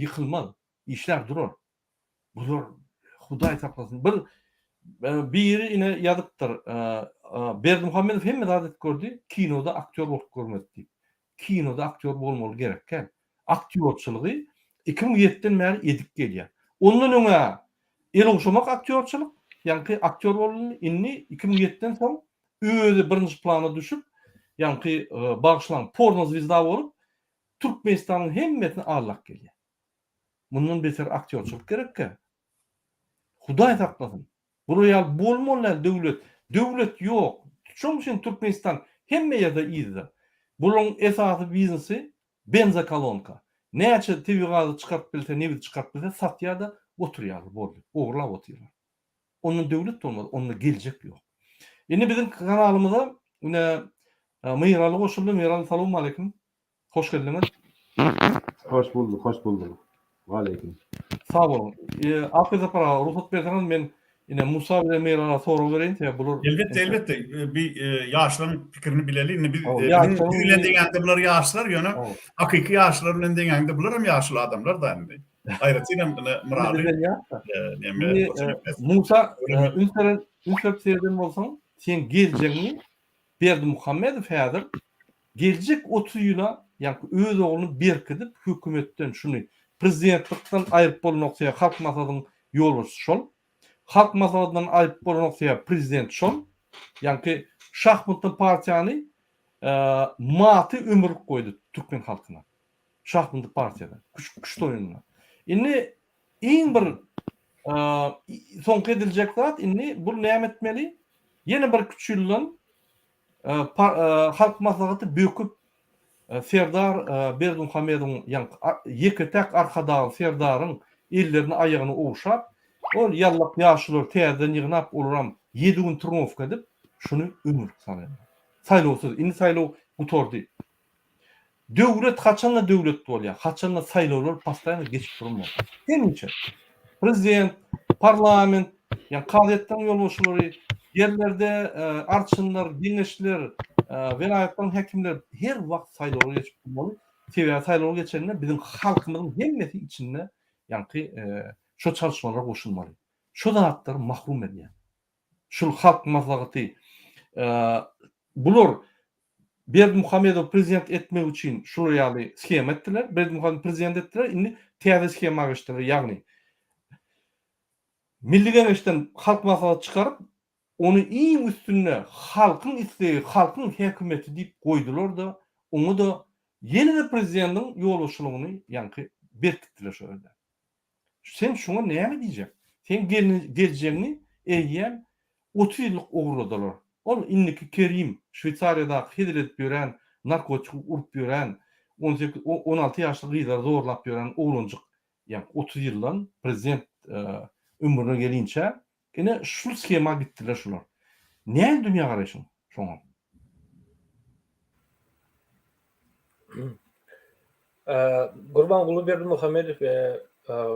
yıkılmaz, işler durur. Bular Hudaý saklasın. Biri ine ýadypdyr. Berdimuhammedow hemme adet gördü. Kinoda aktör bolup görmedi. Kinoda aktör bolmaly gerekken. Aktörçylygy 2007-den bäri edip gelýär. Ondan öňe el oňşamak aktörçylyk, ýani aktör bolmaly inni 2007-den soň özü birinji plana düşüp, ýani bagşlan porno zwizda bolup Türkmenistanyň hemmetini arlap gelýär. Bundan beter aktörçilik gerekke. Hudaý saklasyn. Bu ýaly bolmaly döwlet. Döwlet ýok. Şoň üçin Türkmenistan hemme ýerde ýyzdy. Bunyň esasy biznesi benzokolonka. Näçe TV-gazy çykarp bilse, nebi çykarp bilse satýarda oturýar boldy. Oğurlap oturýar. Onun döwlet bolmady, onun geljek ýok. Indi bizim kanalymyza ine Myraly goşuldy. Myraly, salamu aleykum. Hoş geldiňiz. Hoş bulduk. Aleyküm. Sağ olun. Afiyet para ruhsat berseňiz men ine Musa bilen Meyrana soraw bereyim diýip bular. Elbette bir ýaşlaryň pikirini bileli. Indi biz bilen deňde bular ýaşlar ýöne hakyky ýaşlar bilen deňde bular hem ýaşly adamlar da indi. Aýratynam Muraly. Musa ünsürep serden bolsaň sen geljeňi Berdimuhammedow häzir geljek 30 ýyla ýa-ni öz ogulyny berkidip hökümetden şunu prezidentlikden aýryp bolanoksa halk maslahatynyň ýolbaşçy şol. Halk maslahatynyň aýryp bolanoksa prezident şol. Ýani şahmatly partiýany maty ömürlük goýdy Türkmen halkyna. Şahmatly partiýadan, güç toýunyna. Indi iň bir soňky ediljek zat indi bu näme etmeli? Ýene bir küç ýyldan halk maslahaty böküp Serdar Berdimuhammedowyň ýani ýeki tek arkadagy Serdaryň ellerini aýagyny owşap, ol ýallap ýaşlylar täzeden ýygnap olaram 7 gün turmawka edip şunu ömürlük sanýar. Saýlawsuz, indi saýlaw gutordy. Döwlet haçanla döwlet bolýar, haçanla saýlawlar pastaýan geçip durmaz. Hemçe prezident, parlament, ýani kadyetden ýolbaşçylary yerlerde arçınlar, giňeşler, velayetden hekimler her wagt saýlawga geçip durmaly. TV saýlawga geçenler bizim halkymyzyň hemmesi içinde ýanky şo çalışmalara goşulmaly. Şo zatlar mahrum edýär. Şol halk maslahaty bular Berdimuhamedov prezident etmek için şol ýaly schema etdiler. Berdimuhamedov prezident etdiler. Indi täze schema geçdiler. Ýagny Milli Geňeşden halk maslahaty çykaryp onu iň üstüne halkyň istegi, halkyň häkümeti diýip goýdular da onu da ýene-de prezidentin ýoluşlugyny ýanky berkitdiler şöyle. Sen şuna näme diýjek? Sen geleceğini eýýän 30 ýyllyk ogurladylar. Ol inniki Kerim, Şweyçariýada hedil edip ýören, narkotik urup ýören, 16 ýaşly gyzlar zorlap ýören oglanjyk, ýani 30 ýyldan prezident ömrüne gelinçe ene şu schema gittiler şular. Ne dünya garaşyň şoňa? Gurbanguly Berdimuhamedov we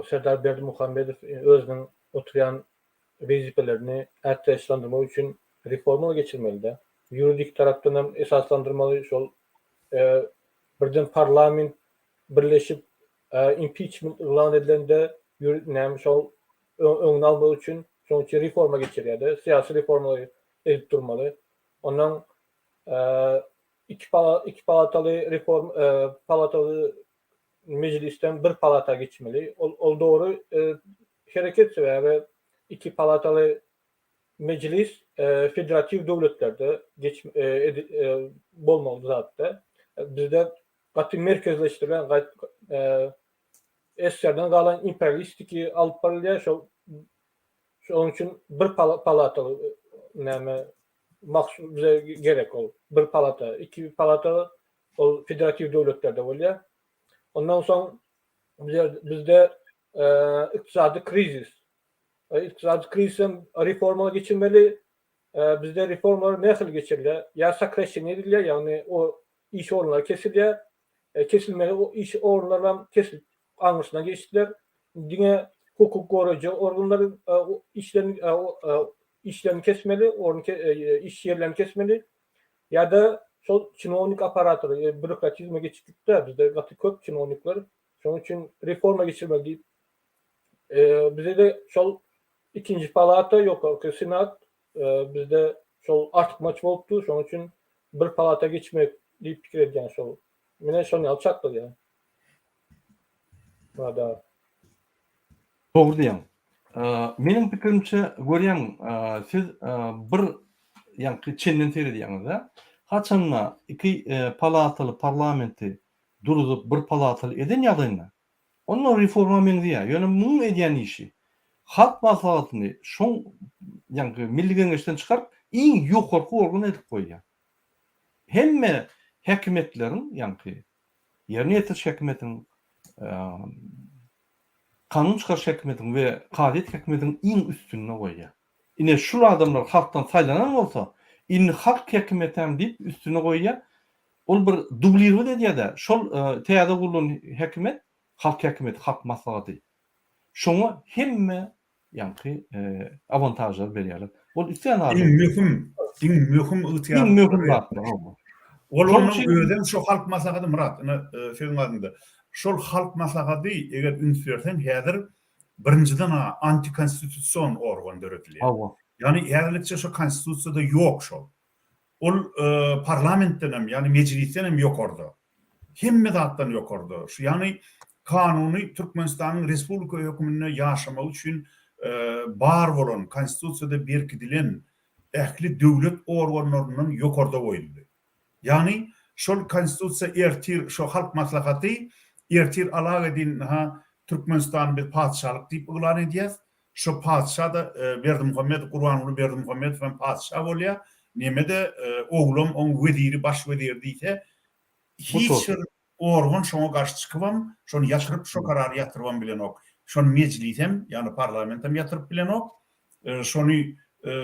Serdar Berdimuhamedov özüniň oturýan wezipelerini erteşlendirmek üçin reforma geçirmeli. Yuridik tarapdan hem esaslandırmalı. Şol birden parlament birleşip impeachment ilan edilende şol öňüne almak üçin şoňçy reforma geçirýärdi. Siyasi reformaları edip durmaly. Ondan iki palatalı reform palatalı meclisten bir palata geçmeli. Ol doğru hareket ve iki palatalı meclis federativ döwletlerde bolmaly zatda. Bizde gaty merkezleşdirilen esserden galan imperialistiki alyp barylýar. Şoň üçin bir palatalı näme maksud bize gerek ol. Bir palata, iki palata ol federativ döwletlerde bolýar. Ondan soň bizde iktisadi krizis. İktisadi krizden reformalar geçirmeli. Bizde reformalar nähil geçirilýär? Ya sakrasyon edilýär, ýagny o iş orunları kesilýär. Kesilmeli o iş orunlardan kesilip aňyrsyndan geçdiler. Diňe hukuk goraýjy organlar işlerini kesmeli, iş yerlerini kesmeli. Ya da şol çinovnik aparatları, bürokratizme geçipdi. Bizde gaty köp çinovnikler. Şoň üçin reforma geçirmeli diýip bize de şol ikinci palata yok, senat bizde şol artmaç bolupdy. Şoň üçin bir palata geçmek diýip pikir edýän şol. Mene şonu alçakdyr ýa. Bada. Doğru diýen. Meniň pikirimçe görýän siz bir ýanky çenden teri diýäňiz. Haçanma iki palatalı parlamenti durup bir palatalı eden ýagdaýynda onu reforma meňdiýär. Ýöne muň edýän işi halk maslahatyny şoň ýanky Milli Geňeşden çykaryp iň ýokarky organ edip goýýar. Hemme häkimetlerin ýanky ýerine ýetiriş häkimetiniň kanun çykarış häkimetiniň we kadet häkimetiniň iň üstünne goýýar. Ine şu adamlar halktan saýlanan bolsa, in halk häkimetem diýip üstüne goýýar. Ol bir dublirwe edýär-de. Şol täze gurulan häkimet halk häkimeti, halk maslahaty. Şoňa hemme ýanky avantajlar berýärler. Ol isleýän adam. Iň möhüm ýytyar. Iň möhüm zat. Onuň öýden şo halk maslahaty Murat, seň adynda. Şol halk maslahaty eger ünsürsen häzir birinciden antikonstitusion organ döredilýär. Yani häzirlikçe şo konstitusiýada ýok şol. Ol parlamentden hem, yani meclisten hem ýokardy. Hemme zatdan ýokardy. Şu yani kanuny Türkmenistanyň respublika hökümine ýaşamak üçin bar bolan konstitusiýada berkidilen ähli döwlet organlarynyň ýokarda goýuldy. Yani şol konstitusiýa ertir şo halk maslahaty ertir alag edin Türkmenistan bir padşahlyk diýip ilan edýär. Şo padşah da Berdimuhamedov, Gurbanguly Berdimuhamedov hem padşah bolýar. Nemede oğlum on veziri, baş vezir diýse hiç bir organ şoňa garşy çykypam, şonu ýatyryp şo karary ýatyrpam bilen ok. Şonu meclisem, ýani parlamentem ýatyryp bilen ok. Şonu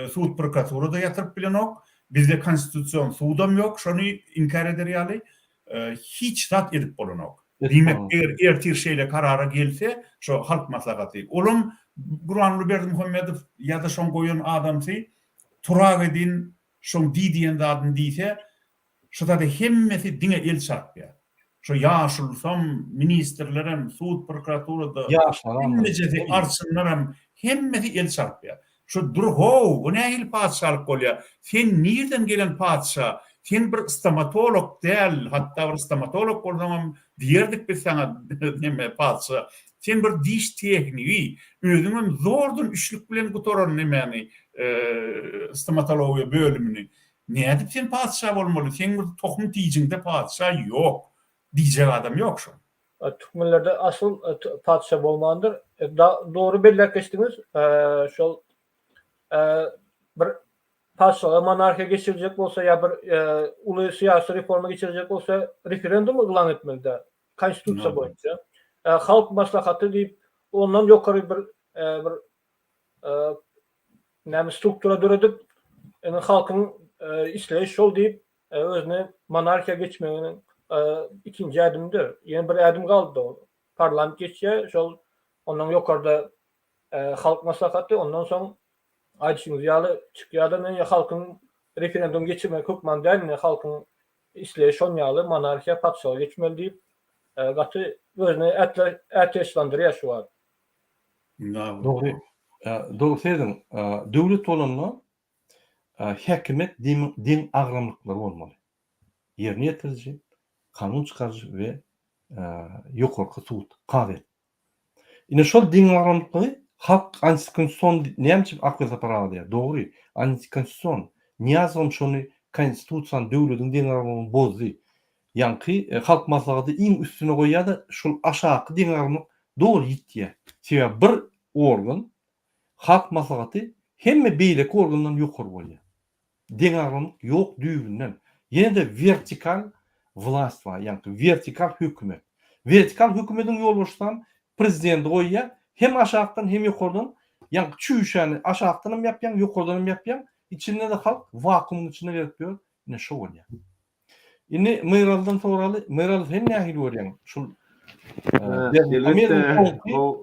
suud prokuratura da ýatyryp bilen ok. Bizde konstitusiýon suudam ýok, şonu inkar ederýärli. Hiç zat edip bolan ok. Diýmek ertir şeýle karara gelse, şo halk maslahaty. Olum Gurbanguly Berdimuhamedov ýa-da şoň goýan adamsy turak edin, şoň diýdiýen zadyny diýse, şoda da hemmesi diňe el çarpýar. Şo ýaşulsam, ministrlerem, sud prokuraturada, hemmesi arçynlarem, hemmesi el çarpýar. Şo durho, bu nähil padşalyk bolýar? Sen nirden gelen padşa? Sen bir stomatolog değil, hatta bir stomatolog bolsam diýerdik biz sana neme padşa. Sen bir diş tekniği, özüňem zordun üçlük bilen gutoran nemeni stomatologiya bölümini. Nädip sen padşa bolmaly? Sen bir tohum tiýjinde padşa ýok. Diýjek adam ýok şo. Türkmenlerde asıl padşa bolmandyr. Doğru belli geçtiniz. Şol bir padşa monarhiya geçirecek bolsa ya bir uly siyasi reforma geçirecek bolsa referendum elan etmeli. Konstitusiýa boýunça. Halk maslahaty diýip ondan ýokary bir näme struktura düredip halkyň isleýi şol diýip özüne monarhiya geçmeginiň ikinci adımdır. Ýene bir adım galdy. Parlament geçýär, şol ondan ýokarda halk maslahaty, ondan soň aýdyşyňyz ýaly çykýardan halkyň referendum geçirmek hukman däl, halkyň isleýi şol ýaly monarhiya padşalyk geçmeli diýip gaty özüne ätleşlendirýär şu an. Doğru. Doğru söýdüň. Döwlet bolanlar häkimet din agramlyklary bolmaly. Ýerine ýetirji, kanun çykarjy we ýokarky sud, kady. Ine şol din agramlyklary halk antikonstitusion näme akwyz aparaty. Doğru. Antikonstitusion. Niýazgym şonu konstitusiýany döwletiň din agramlygyny bozdy. Ýanky halk maslahaty iň üstüne goýýar, şol aşağı din agramlyk doğru ýitýär. Sebäbi bir organ halk maslahaty hemme beýlek organdan ýokary bolýar. Din agramlyk ýok düýbünden. Ýene de vertikal vlast var, ýanky vertikal hökümet. Vertikal hökümetiň ýolbaşdan prezidenti goýýar, hem aşağıdan hem ýokardan, ýanky çüýşäni aşağıdan hem ýapýan, ýokardan hem ýapýan, içinde de halk vakuumun içine berip ýör, ine şo bolýar. Ine Meyraldan soraly, Meyral hem nähil görýän? Şol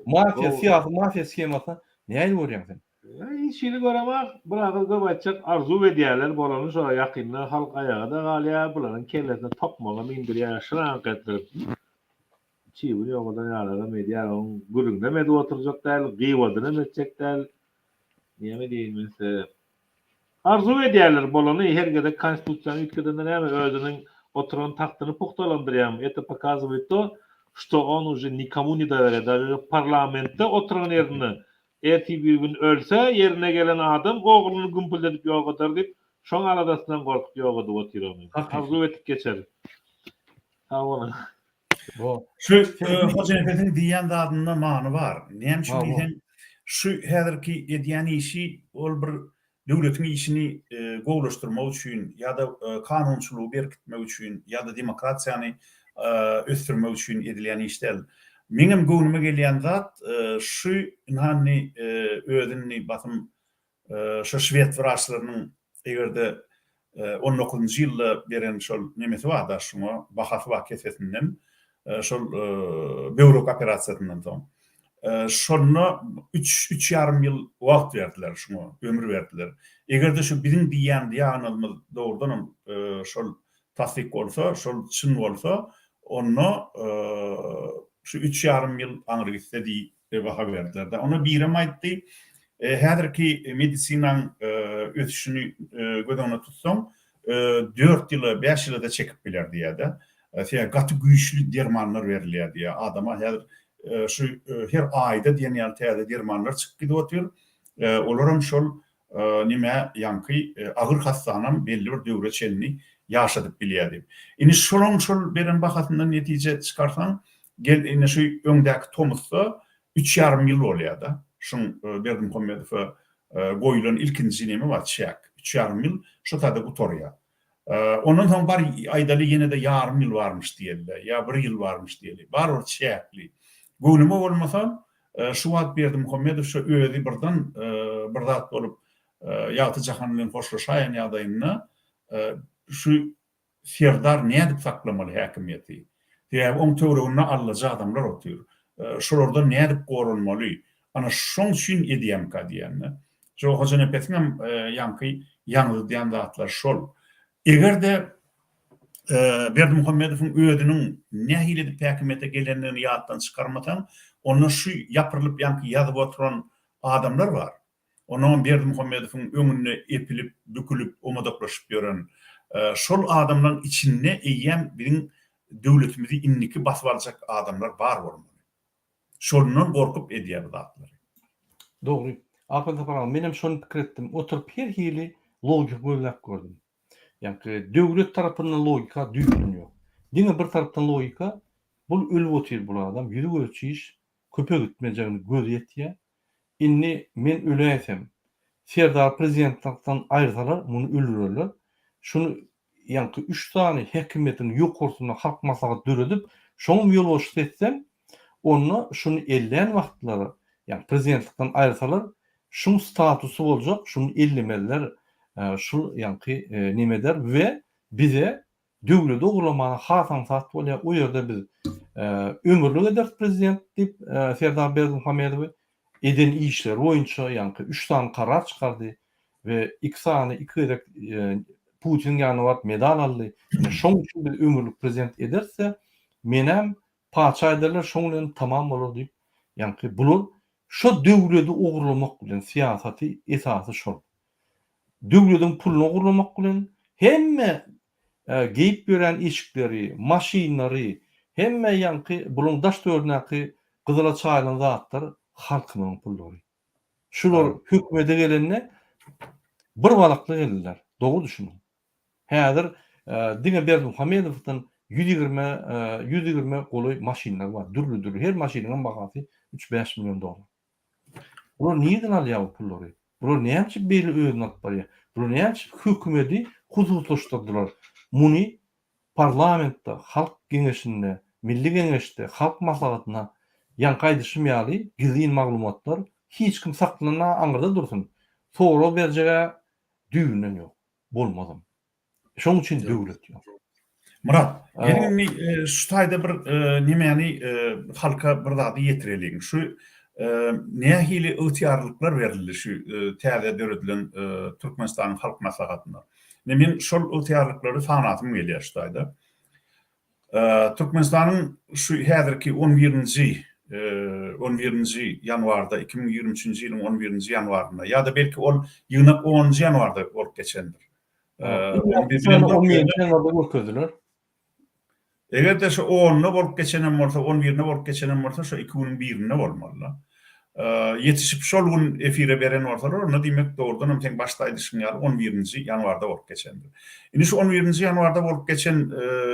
mafia siyasi mafia skemasy nähil görýän sen? Hiç şeyini göremek, bırakıldı başçak arzu ve diğerler bolanı sonra yakınlar halk ayağı da galya bulanın kellesine tokmağa mindiriyor, şırank ettirip çiğbini yokadan yararı medyanın güründe medi oturacak değil, gıyvadını medecek değil, niye mi değil mesela? Arzu ve diğerler bolanı herkese konstitusiyanı yütkeden de özünün oturan tahtını puhtalandırıyam. Это показывает то, что он уже никому не доверяет, даже parlamentte oturan yerini erti bir gün ölse yerine gelen adam oğlunu gümpüldedip yoğadır deyip şoň aradasından korkup yoğadı oturamıyor. Arzu etip geçer. Tamam. Şu Hoca Efendi'nin diýen zadynda many bar. Näme üçin diýen şu häzirki edýän işi ol bir döwletiň işini gowlaşdyrmak üçin ýa-da kanunçylygy berkitmek üçin ýa-da demokratiýany ösdürmek üçin edilýän işler. Meňem göwnüme gelýän zat şu näme özüni batym şu Şwed wraçlarynyň egerde 19-njy ýylda beren şol nemesi bar da şoňa bahasy bar kesetinden şol Böwrek operasiýasyndan soň. Şonu 3,5 ýyl wagt berdiler şoňa, ömür berdiler. Egerde şu birin diýen ýanylmy dogrudan şol tasdik bolsa, şol çyn bolsa, onu şu 3,5 ýyl aňyr gitdi baha berdiler de. Onu birem aýtdy. Häzirki medisinaň ötüşini gödäňe tutsaň 4 ýyly, 5 ýyly da çekip biler diýär. Şeýle gaty güýçli dermanlar berilýär diýär. Adama häzir şu her aýda diýen ýaly dermanlar çykyp gidip otur. Olaram şol nime ýanky agyr hastanam belli bir döwre çelini ýaşadyp bilýär. Ine şol beren bahasyndan netije çykarsaň gel ine şu öňdäki tomusda 3,5 ýyl bolýar da. Şun Berdim Kommedow goýulan ilkinji neme bar çäk. 3,5 ýyl şu tada gutorýar. Ondan soň bar aýdaly ýene de ýarym ýyl barmyş diýerler. Ya 1 ýyl barmyş diýerler. Bar o çäkli. Göwnüme bolmasa şu wagt Berdim Kommedow şu özi birden bir zat bolup ýaty jahanyň hoşlaşaýan ýagdaýynda şu serdar nädip saklamaly häkimiýeti. Diýär oň töwereginde allaja adamlar otur. Şolardan nädip gorunmaly? Ana şoň üçin edýän ka diýenler. Joe hocan epetmem yankı yanılı diýen zatlar şol. Egerde Berdimuhammedowyň ödünün nähili edip häkimete gelenlerini ýatdan çykarmatan, onu şu yapırılıp yankı ýazyp oturan adamlar var. Onun Berdimuhammedowyň öňüne epilip, bükülüp, omadaklaşyp ýören şol adamlaryň içinde eýýän biriň döwletimizi inniki basyp aljak adamlar bar bolmaly. Şolundan gorkup edýär zatlar. Doğru. Ahmet Aparal, menem şonu pikir etdim. Oturup her hili logik boýlap gördüm. Yani döwlet tarapyndan logika düýgünýär. Diňe bir tarapdan logika, bul ölüp otyr bu adam, ýüri ölçüş, köpek ütmejegini gözýetýär. Inni men öleýsem, Serdar prezidentlikden aýrsalar, muny öldürürler. Şunu ýanky 3 tane häkimetin ýokursyna halk maslahaty döredip, şoňa ýol boşluk etsem, onu şunu ellen wagtlary, yani prezidentlikden aýrsalar, şunun statusu boljak, şunu ellemeliler, şu yankı nimeder ve bize döwleti ogurlamana hasan sat bolýar. O ýerde biz ömürlük eder prezident dip Serdar Berdimuhammedow eden işler boýunça yankı 3 tane karar çykardy ve 2 tane Putin ýanyna medal aldy. Şoň üçin biz ömürlük prezident ederse menem paça ederler şoňdan tamam bolar dip yankı bulur. Şu döwleti ogurlamak bilen siýasaty esasy şol. Döwletiň pulunu ogurlamak bilen hemme geyip gören eşikleri, maşinleri, hemme yankı bulun daş döwründäki gyzyla çaýlan zatlar halkynyň pullary. Şular hökümete gelenine bir balakly geldiler. Dogry düşünün. Häzir diňe Berdimuhammedowyň 120 goly maşinler var. Dürlü her maşinenin bahasy 3-5 milyon dolar. Bular niýeden alýar bu pullary? Bular näçe beli öýüne alyp barýar? Bular näçe hökümeti hususlaşdyrdylar? Muny parlamentde, halk geňeşinde, milli geňeşde, halk maslahatyna ýankaýdyşmaýaly gizli maglumatlar hiç kim saklana aňyrda dursun. Sonra berjege düýünden ýok. Bolmadym. Şoň üçin döwlet ýok. Murat, gelin şu taýda bir nimäni halka bir zady ýetireliň. Şu nähili öýtýarlyklar berildi şu täze döredilen Türkmenistanyň halk maslahatyna. Men şol öýtýarlyklary sanatym gelýär şu taýda. Türkmenistanyň şu häzirki 11-nji ýanwarda 2023-nji ýylyň 11-nji ýanwaryna ýa-da belki ol ýylyň 10-njy ýanwarda bolup geçendir. 11-nji ýanwarda götürdüler. Egerde şu 10-ny bolup geçenen bolsa, 11-ni bolup geçenen bolsa, şu 2001-ni bolmaly. Yetişip şol gün efire beren bolsalar, onu diýmek dogrudan hem teň başlaýdyşyň ýaly 11-nji ýanwarda bolup geçendir. Indi şu 11-nji ýanwarda bolup geçen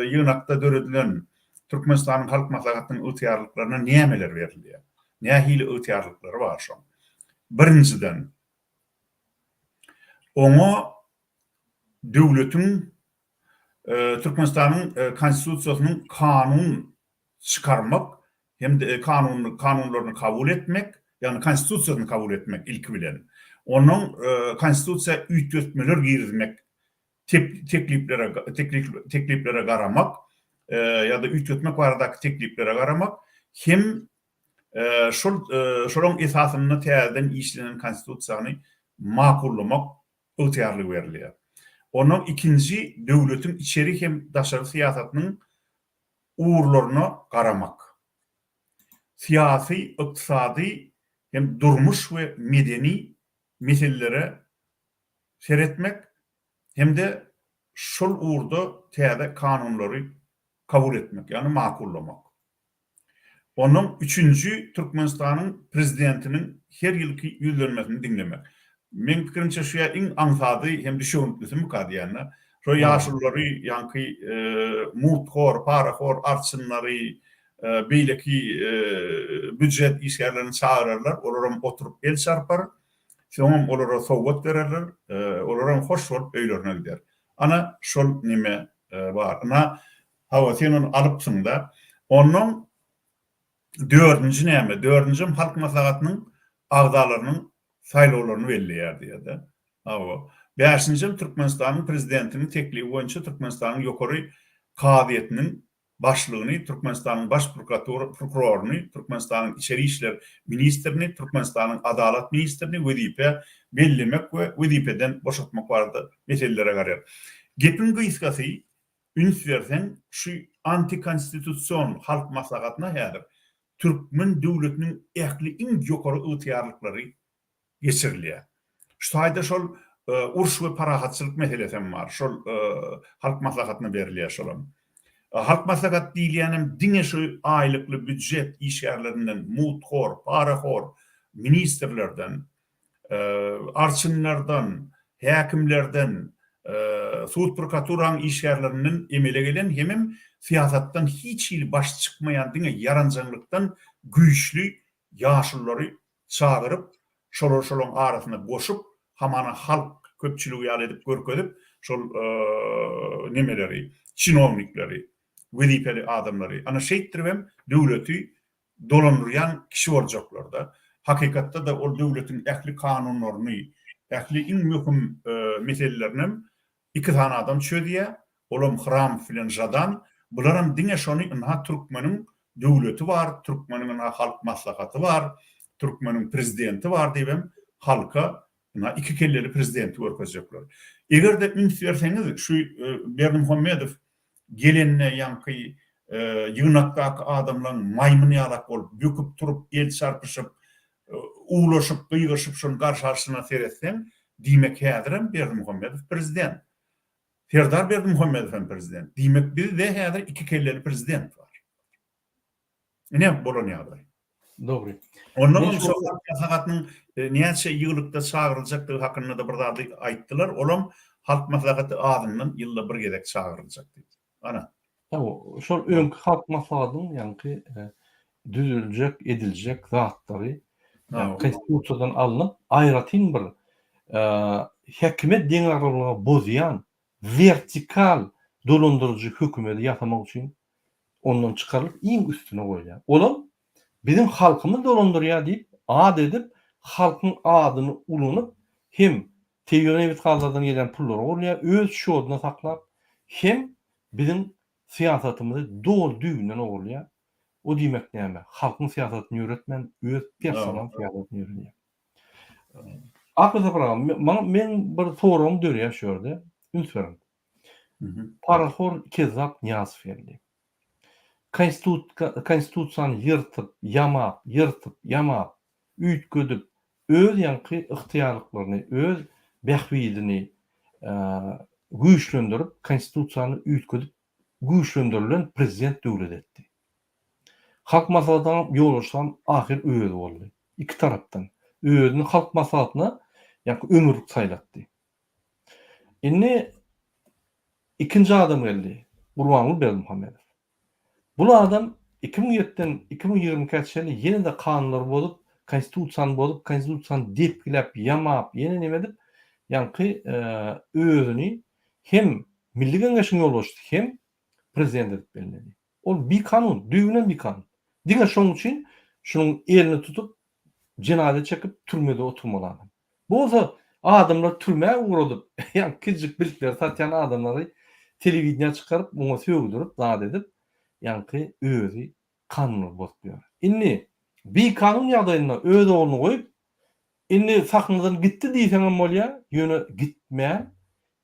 ýygnakda döredilen Türkmenistanyň halk maslahatynyň öýtýarlyklaryna nämeler berilýär? Nähili öýtýarlyklary bar şoň. Birinciden, oňa döwletiň Türkmenistanyň konstitusiýasynyň kanun çykarmak hem de kanunlaryny kabul etmek, ýani konstitusiýasyny kabul etmek ilki bilen. Onuň konstitusiýa üýtgetmeler girmek, tekliplere garamak ýa-da üýtgetmek baradaky tekliplere garamak hem şolaryň esasyny täzeden işlenen konstitusiýany makullamak öýtýarlyk berilýär. Onun ikinci döwletiň içeri hem daşary siýasatynyň uğurlaryna garamak. Siyasi, iqtisadi hem durmuş ve medeni meselelere seretmek hem de şol uğurda täze kanunlary kabul etmek, yani makullamak. Onun üçüncü Türkmenistanyň prezidentiniň her ýylky ýüzlenmesini dinlemek. Men pikirimçe şu iň aňsady hem düşünýärlisi mukadiyana. Şo ýaşullary ýanky murtkor, parakhor arçynlary beýleki büdjet işgärlerini çağırarlar, olaram oturup el çarpar. Şoňam olara sowgat bererler, olaram hoş bolup öýlerine gider. Ana şol nime bar. Ana hawa senin alypsyň da onuň dördüncü näme? Dördüncü halk maslahatynyň agdalarynyň saýlawlaryny belliýär diýdi. Hawa. 5-nji Türkmenistanyň prezidentiniň teklibi boýunça Türkmenistanyň ýokary kadiýetiniň başlygyny, Türkmenistanyň baş prokuroruny, Türkmenistanyň içeri işler ministrini, Türkmenistanyň adalat ministrini wezipe bellemek we wezipeden boşaltmak barada meselelere garar. Gepin gysgasy ünsversen şu antikonstitusiyon halk maslahatyna häzir Türkmen döwletiniň ähli iň ýokary ygtyarlyklary geçirilýär. Şu taýda şol uruş we parahatçylyk meselesi var. Şol halk maslahatyna berilýär şolam. Halk maslahat diýilýänem diňe şu aýlykly büdjet işgärlerinden mutxor, paraxor ministrlerden, arçynlardan, häkimlerden, suud prokuraturaň işgärlerinden emele gelen hemem siyasattan hiç il baş çıkmayan diňe yaranjanlykdan güýçli ýaşullary çağırıp şolorşolong arasyna goşup hamana halk köpçüligi ýaly edip görkezip şol nemeleri, çinovnikleri, welipeli adamlary ana şeýtdirem döwleti dolandyrýan kişi boljaklarda. Hakykatda da ol döwletiň ähli kanunlaryny, ähli iň möhüm meselelerini iki tane adam çödýär. Olam Hram filan jadan bularym diňe şonu inha Türkmeniň döwleti bar, Türkmeniň halk maslahaty bar, Türkmeniň prezidenti bar diýem halka inha iki kelleli prezidenti görkezjekler. Eger de ünsverseňiz şu Berdimuhammedow gelenine ýanky ýynakdaky adamlaryň maýmuny ýalak bolup böküp turup el çarpyşyp ulaşıp gıygaşıp şun karşısına seyretsen diýmek häzirem Berdimuhammedow prezident. Serdar Berdimuhammedow prezident. Diýmek bir de häzir iki kelleli prezident bar. Ne bolan ýagdaý. Dobry. Ondan soň maslahatynyň näçe ýylykda çağıryljakdygy hakynda da bir zady aýtdylar. Olam halk maslahaty adamdan ýylda bir gezek çağırıljak diýdi. Ana. Tabii, şol öňkü halk maslahatynyň ýanky düzüljek, ediljek zatlary konstitusiýadan alınıp aýratyn bir häkimet deňarlygyny bozýan vertikal dolandyrjy hökümeti ýasamak üçin ondan çıkarılıp iň üstüne goýulýar. Olam bizim halkymyz dolandyrýar diýip ad edip halkyň adyny ulanyp hem teýyonewit gallardan gelen pullary bolýar, öz şoduna saklap hem bizim siyasatymyzy dol düýünden ogurlýar. O diýmek näme? Halkyň siýasatyny ýöretmän öz personal siýasatyny ýöretýär. Akıda program, men bir forum dörýär şurda. Ünsverem. Paraxor Kezap Niýazow. Konstitusiýany ýyrtyp, ýamap, üýtgedip, öz ýanky ygtyýarlyklaryny, öz bähwidini güýçlendirip, konstitusiýany üýtgedip, güýçlendirilen prezident döwlet etdi. Halk maslahatyna ýoluşan ahir öýüdi boldy. İki tarapdan. Öýüdini halk maslahatyna ýanky ömürlük saýlatdy. Indi ikinji adam geldi. Gurbanly Berdimuhammedow. Bu adam 2007-den 2020-käçe ýyly ýene de kanunlar bolup, konstitusiýany bolup, konstitusiýany depgilep, ýamap, ýene nime edip, ýanky özüni hem Milli Geňeşiň ýolbaşçysy hem prezident edip bellädi. Ol bir kanun, düýünen bir kanun. Diňe şoň üçin şunyň elini tutup jenazä çekip türmede oturmaly adam. Bolsa adamlar türmäge uğradyp, ýa kiçik bilikler satýan adamlary telewizionyna çykaryp, muňa söwgüdirip, zat edip, ýanky özü kanun bozýar. Indi bir kanun ýagdaýynda öz oğluny goýup, indi saklydan gitdi diýseňem bolýar, ýöne gitmä,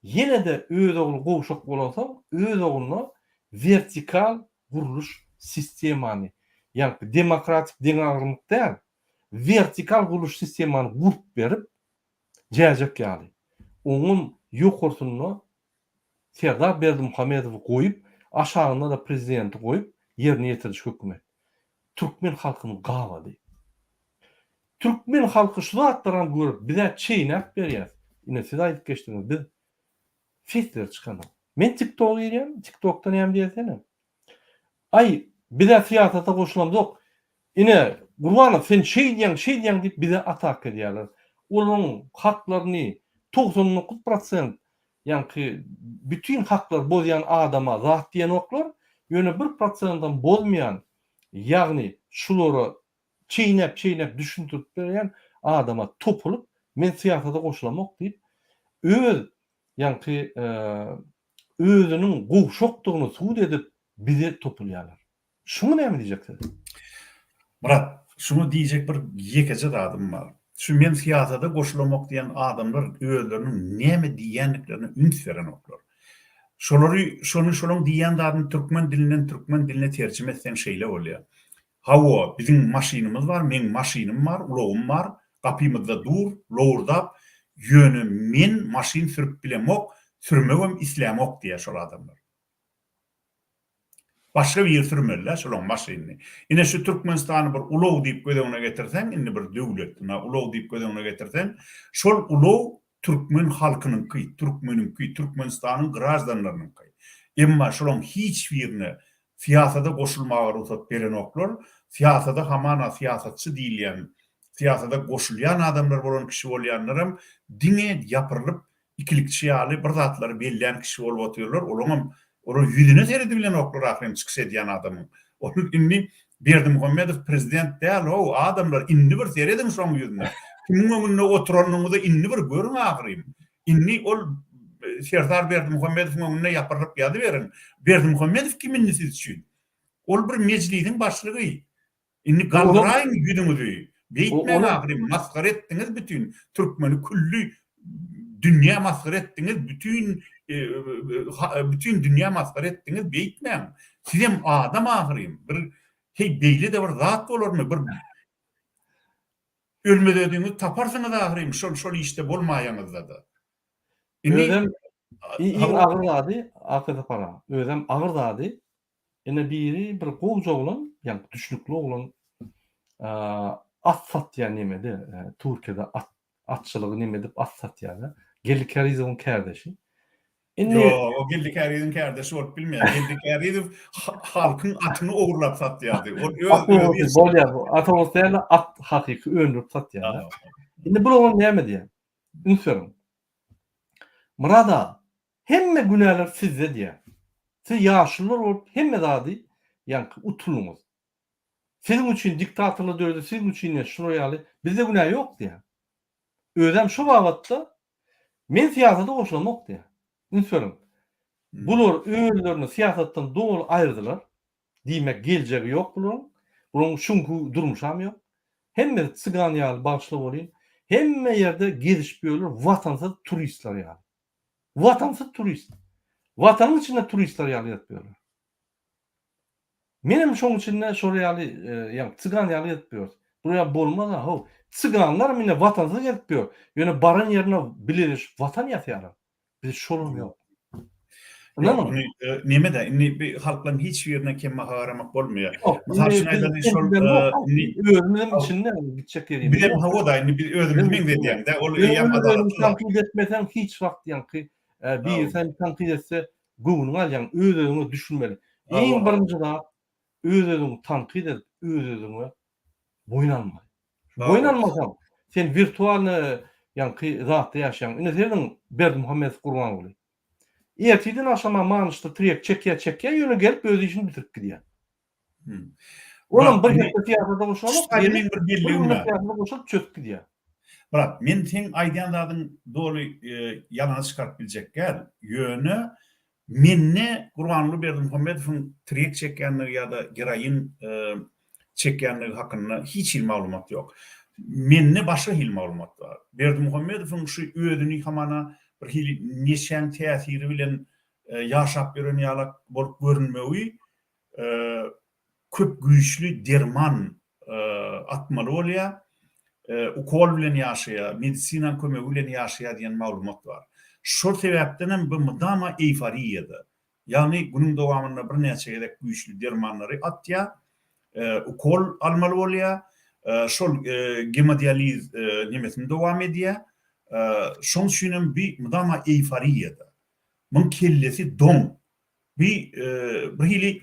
ýene de öz oğlu gowşak bolsa, öz oğluny vertikal guruluş sistemany, ýanky demokratik deňarlymyk däl, vertikal guruluş sistemany gurup berip jäjek ýaly. Onuň ýokursyny Serdar Berdimuhammedow goýup, aşağına da prezidenti goýup ýerine ýetirdi hökümet. Türkmen halkyny gawady. Türkmen halky şu zatlaryň görüp bize çeýnäp berýär. Ine siz aýdyp geçdiňiz, biz filtre çykany. Men TikTok ýerem, TikTokdan hem diýsene. Ay, bize siýasata goşulamdyk. Ine Gurbanow sen şeýdiň diýip bize atak edýärler. Olaryň haklaryny 99% ýanky bütün haklar bozýan adama zat diýen oklar, ýöne 1%dan bozmaýan, ýagny şulary çeýnäp düşündirip berýän adama topulup men siýasata goşulamak diýip öz ýanky özüniň gowşokdygyny suwd edip bizi topulýarlar. Şunu näme diýjekler? Murat, şunu diýjek bir ýekece adım var. Şu men siyasata goşulamak diýen adamlar özleriniň näme diýenliklerini üns beren oklar. Şonuň diýen zadyny türkmen diline terjime etsen şeýle bolýar. Hawa, bizim maşinimiz var, men maşinim var, ulogum var, gapymyzda dur, lowurdap, ýöne men maşin sürüp bilemok, sürmegem islamok diýär şol adamlar. Başga bir sürmerler şolon maşinini. Ine şu Türkmenistany bir ulog diýip gödegine getirsen, indi bir döwlet, ulog diýip gödegine getirsen, şol ulog Türkmen halkynyňky, Türkmenistanyň grajdanlarynyňky. Emma şolon hiç birini siyasata goşulmaga ruhsat beren oklar, siyasata hamana siyasatçı diýilýän, siyasata goşulýan adamlar bolan kişi bolýanlarym diňe ýapyrylyp ikilikçi ýaly bir zatlary belleýän kişi bolup oturýarlar. Onu yüzüne seredi bilen oklar ahirem çıkış ediyen adamın. Onu inni Berdimuhammedow prezident değil, o adamlar inni bir seredin şoň yüzüne. Kimin önüne oturanlygyny inni bir görün ahirem. Inni ol Serdar Berdimuhammedowyň önüne ýapyryp ýady berin. Berdimuhammedow kiminni siz üçin? Ol bir meclisiň başlygy. Inni galdyraýyn yüzüňizi. Beýtmeň ahirem maskara etdiňiz bütün Türkmeni külli dünya maskara etdiňiz, bütün dünya maskara etdiňiz, beýtmeň. Sizem adam ahirem. Bir beýle de bir zat bolarmy? Bir ölmediňiz taparsyňyz ahirem, şol işte bolmaýaňyzda da. Özüm ağır zady, akıda para. Özüm ağır zady. Ene biri bir gowja bolan, ýani düşnükli bolan at satýan nemede, Türkiýede atçylygy neme dip at satýar. Geldi Karizow'un kardeşi. O Geldi Karizow'un kardeşi bolup bilmeýär. Geldi Karizow halkyň atyny ogurlap satýardy. Atawoslarla at hakyky öndürip satýar. Indi bu oğlan näme diýär? Ünsörüm. Murada hemme günahlar sizde diýär. Siz ýaşlylar bolup hemme zady ýani utulunuz. Sizin üçin diktatorlar döwrede sizin üçin şuraýaly bizde günah ýok diýär. Özüm şu wagtda men siyasata goşulmak diýär. Ünsörüm. Bular özlerini siyasatdan dogul aýyrdylar. Diýmek geljegi ýok bular. Bular şunku durmuşam ýok. Hemme çygan ýaly başly bolýar. Hemme ýerde gezişip ýörler watansız turistler ýaly. Watansız turist. Watanyň içinde turistler ýaly ýetýärler. Menem şoň içinde şoraýaly ýani çygan ýaly ýetýär. Buraya bolmaz ha. Çyganlar mine watansız ýetýär. Ýöne baran ýerine biliriş watan ýatýar. Biz şolum ýok. Neme de inni halklaryň hiç ýerine kemme haramak bolmaýar. Özümizin içinde gitjek ýerim. Bir de hawa da inni özümizin diýen de ol ýam adalet. Tanqid etmesen hiç wagt ýanky bir sen tanqid etse gowuny alýan özüňi düşünmeli. Eň birinji da özüňi tanqid edip özüňi boýnalma. Boýnalmasam sen virtual ýanky zatda ýaşaýan. Ine senin Berdimuhammedow gurban boly. Erteden aşama manışda trek çekýär ýöne gelip öz işini bitirip gidýär. Olam bir hepde siyasata boşamak, bir birliğine. boşalıp çöküp gidýär. Murat, men teň aýdýan zadyň dolu ýalany çykaryp biljek gel. Ýöne menne Gurbanly Berdimuhammedowyň trek çekýänligi ýa-da geraýin çekýänligi hakynda hiç il maglumat ýok. Menne başga il maglumat bar. Berdimuhammedowyň şu ödüni hamana bir hili neşen täsiri bilen ýaşap ýören ýalak bolup görünmegi köp güýçli derman atmaly bolýar. Ukol bilen ýaşaýar, medisina kömegi bilen ýaşaýar diýen maglumat bar. Şol sebäpden bu mudama eýforiýada. Ýani günüň dowamında bir näçe gerek güýçli dermanlary atýar, ukol almaly bolýar. Şol hemodializ nemesini dowam edýär. Şoň üçin bir mudama eýforiýada. Muň kellesi dom. Bir hili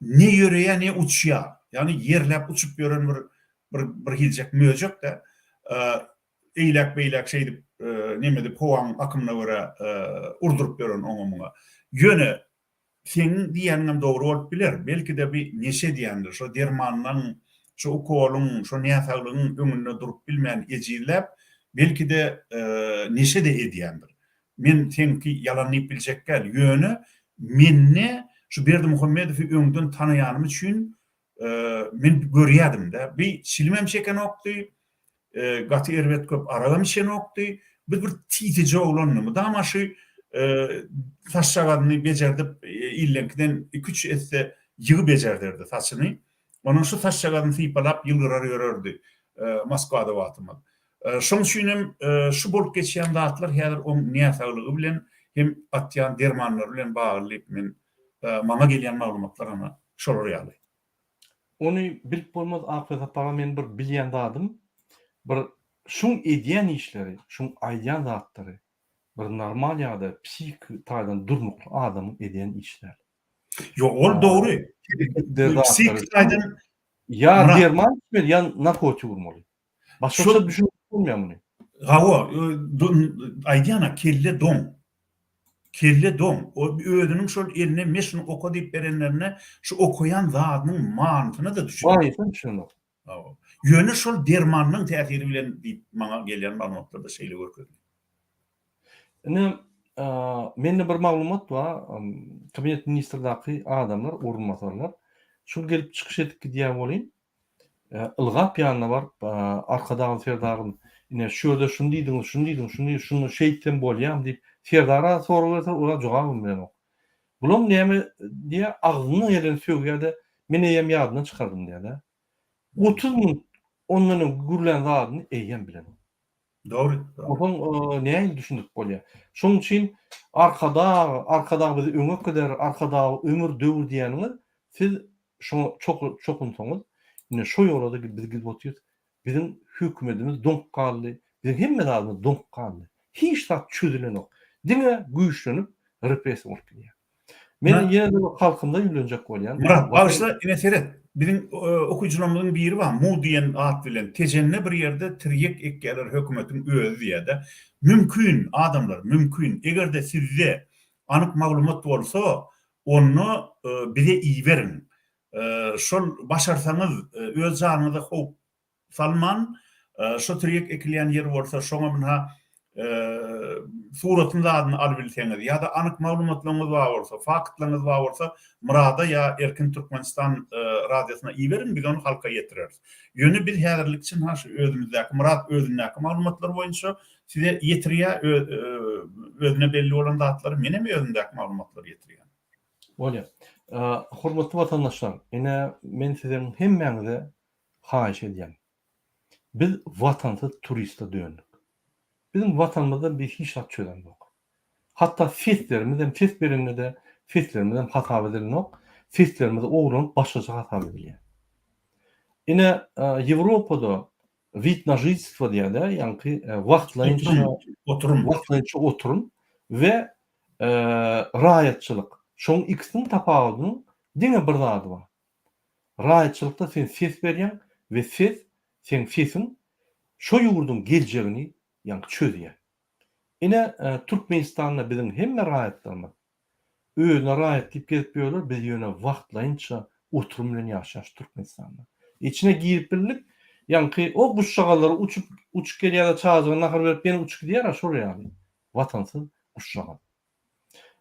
ne ýöreýär, ne uçýar. Ýani ýerläp uçup ýören bir hiljek möjek de eýlek şey dip neme dip howaň akymyna görä urdurup ýören oňa. Ýöne sen diýenim dogry bolup biler. Belki de bir neşe diýendir. Şo dermanlaryň, şo ukolun, şo näsaglygyň öňünde durup bilmeýän ejirläp belki de neşe de edýändir. Men senki ýalanyp biljek gel ýöne menne şu Berdimuhammedowy öňden tanaýanym üçin men görýärdim-de. Bir silmem çeken okdy, gaty erbet köp aragam içen okdy. Bir titije oglanymy da ama şu taşçagadyny becerdip illenkiden 2-3 etse ýygy becerdirdi taşyny. Onun şu taşçagadyny sypalap ýylgyrar ýörerdi. Moskwada watymy. Şoň üçin şu bolup geçýän zatlar häzir o niýetaglygy bilen hem atýan dermanlar bilen baglyp men maňa gelýän maglumatlar ana şolar ýaly. Onu bilip bolmaz akıda para men bir bilýän zadym. Bir şuň edýän işleri, şuň aýdýan zatlary bir normal ýa-da psik taýdan durmukly adamyň edýän işler. Yo, ol dogry. Psik taýdan Ya Murat. derman ya narkotik urmaly. Başgaça Şu- düşünip bolmaýan muny. gawa aýdýana kelle don. Kelle don. O öýdüniň şol eline meşin oka diýip berenlerine şu okuyan zadynyň manytyny da düşünýär. Baýysan şunu. Ýöne şol dermanyň täsiri bilen diýip maňa gelýän maglumatlarda şeýle görkezdi. Ine mende bir maglumat bar. Kabinet ministrdaky adamlar, orunmasarlar. Şu gelip çykyş etdik diýär bolýan. Ilgap ýanyna barıp arkadagy Ferdaryn ine şurada şunu diýdiň, şunu şeýtden bolýam diýip Ferdara soralarsa ora jogabym bilen ok. Bulam näme diýe agzyna gelen söýgärde meni ýem ýadyna çykardym diýär. 30 min onlaryň gürlen zadyny eýen bilen. Dogry. Oňa näme düşündik bolýar. Şoň üçin arkada bizi öňe gider, arkada ömür döwür diýeniňi siz şoňa çok unutmaňyz. Ine şo ýolda biz gidip otýarys. Bizim hökümetimiz donk kaldy. Bizim hemme zadymyz donk kaldy. Hiç zat çözülen ok. Diňe güýçlenip repressiýa bolup gidýär. Men Murat- ýene de halkymda ýülenjek bolýan. Murat, bagışla ine seret. Bizim okuyucularımızın biri var. Mu diyen ad bilen. Tejenne bir yerde tiryek ekkeler hökümetin özü diye de. Mümkün adamlar, mümkün. Eger de sizde anık maglumat olsa onu bize iyi verin. Şol başarsanız öz canınıza hop salman. Şu tiryek ekleyen yer olsa şoňa minha suratın zadyny alyp bilseňiz ýa-da anyk maglumatlaryňyz bar bolsa, faktlaryňyz bar bolsa, Murada ýa Erkin Türkmenistan radiosyna iýerin, biz onu halka ýetireriz. Ýöne biz häzirlik üçin haş özümizdäki Murad özündäki maglumatlar boýunça size ýetirýär, özüne belli olan zatlary menem özümdäki maglumatlar ýetirýär. Bolýar. Hormatly watandaşlar, ine men sizden hemmeňize haýyş edýän. Biz watansyz turistde döndük. Bizim vatanımızda bir hiç hat çözen yok. Hatta feslerimizden, feslerimizden hata edilen yok. Feslerimizde oğlum başlıca hata ediliyor. Yine Avrupa'da vид на жительство diye de yani vaktlayınca oturun ve rahatçılık. Şoň ikisini tapagyň diňe bir zady bar. Rahatçylykda sen ses berýän ve sen sesin şo ýurdun geljegini yani çözüyor. Yine Türkmenistan'da bizim hemme rahatlarımız. Özüne rahat deyip gelip diyorlar, biz yöne vaktlayınca oturum bilen yaşaş Türkmenistan'da. İçine girip birlik, yani o kuşçakalları uçup geliyor da çağızına nakar verip beni uçuk diyer ya şuraya yani. Vatansız kuşçakal.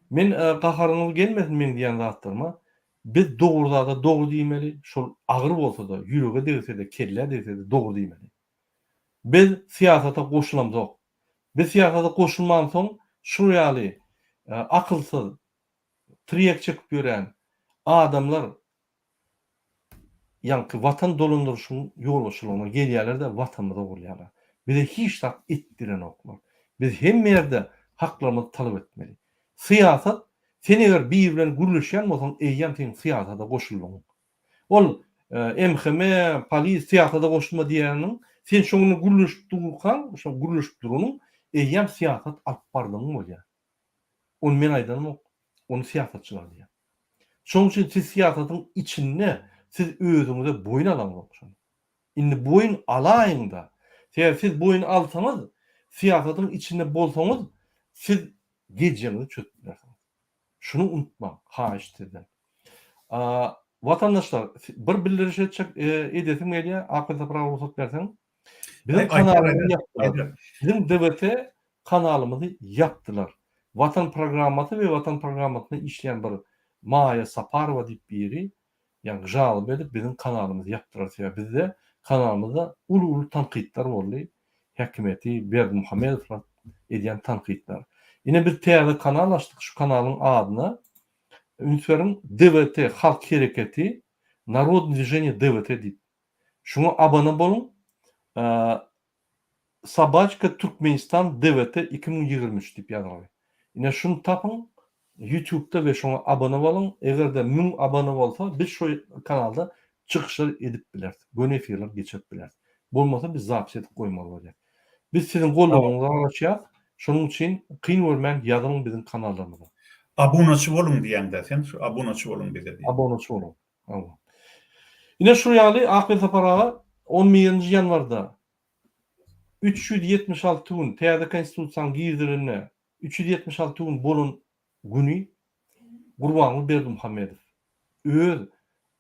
Men kaharınız gelmesin men diyen zatlarıma, biz doğruda da doğru diýmeli, şol ağır bolsa da, yüreğe derse de, kelle derse de doğru diýmeli. Biz siyasata koşulamaz. Biz siyasata koşulman son şu ýaly akılsız, triyek çekip gören adamlar yankı vatan dolunduruşun yol boşluğuna gelýärler de vatanymyza bolýarlar. Bize hiç tak etdiren oklar. Biz hemme ýerde haklarymyzy talap etmeli. Siyasat sen eger bir bilen gürleşýän bolsaň eýýän sen siyasata koşulmaň. Ol MHM, polis siyasata koşulma diýeniň sen şoňu gürleşdirýän, şo gürleşdirýän eýýän siyasat alyp bardyň bolýar. Onu men aýdym, onu siyasatçylar diýär. Şoň üçin siz siyasatyň içinde siz özüňize boyun alan bolýar. Indi boyun alaýyň da. Siz boyun alsaňyz, siyasatyň içinde bolsaňyz, siz gejeniňizi çökdirersiň. Şunu unutmaň, haýyşdirden. Vatandaşlar, bir bildirişe edesim gelýär, akılda pravosat berseň. Bizim kanalımızı yaptılar. Bizim DVT kanalımızı yaptılar. Vatan programmatı ve vatan programmatını işleyen bir Maya Saparova diýip biri ýani jalyp edip bizim kanalymyzy ýapdyrar. Bizde kanalymyzda ulu tanqidler boldy. Häkimeti Berdimuhamedov edýän tanqidler. Ine bir täze kanal açdyk. Şu kanalyň adyny Ünsörün DVT Halk Hereketi Народное движение DVT diýip. Şuna abone bolun. Собачка Türkmenistan DVT 2023 diýip ýazýar. Ine şunu tapın. YouTube'da ve şuna abone olun. Egerde 1000 abone bolsa biz şu kanalda çıkışlar edip biler. Gönü efirler geçip biler. Bolmasa biz zapis edip koymaly bolýar. Biz sizin gollaryňyza araşýar. Şonuň üçin kyn görmän ýazyň bizim kanallarymyza. Abonaçy bolun diýende sen şu abonaçy bolun bize diýip. Abonaçy bolun. Tamam. Ine şu ýaly Ahmet Saparaga 11-nji ýanwarda 376 gün täze konstitusiýaň giydirine 376 gün bolun günü Gurbany Berdimuhamedov öz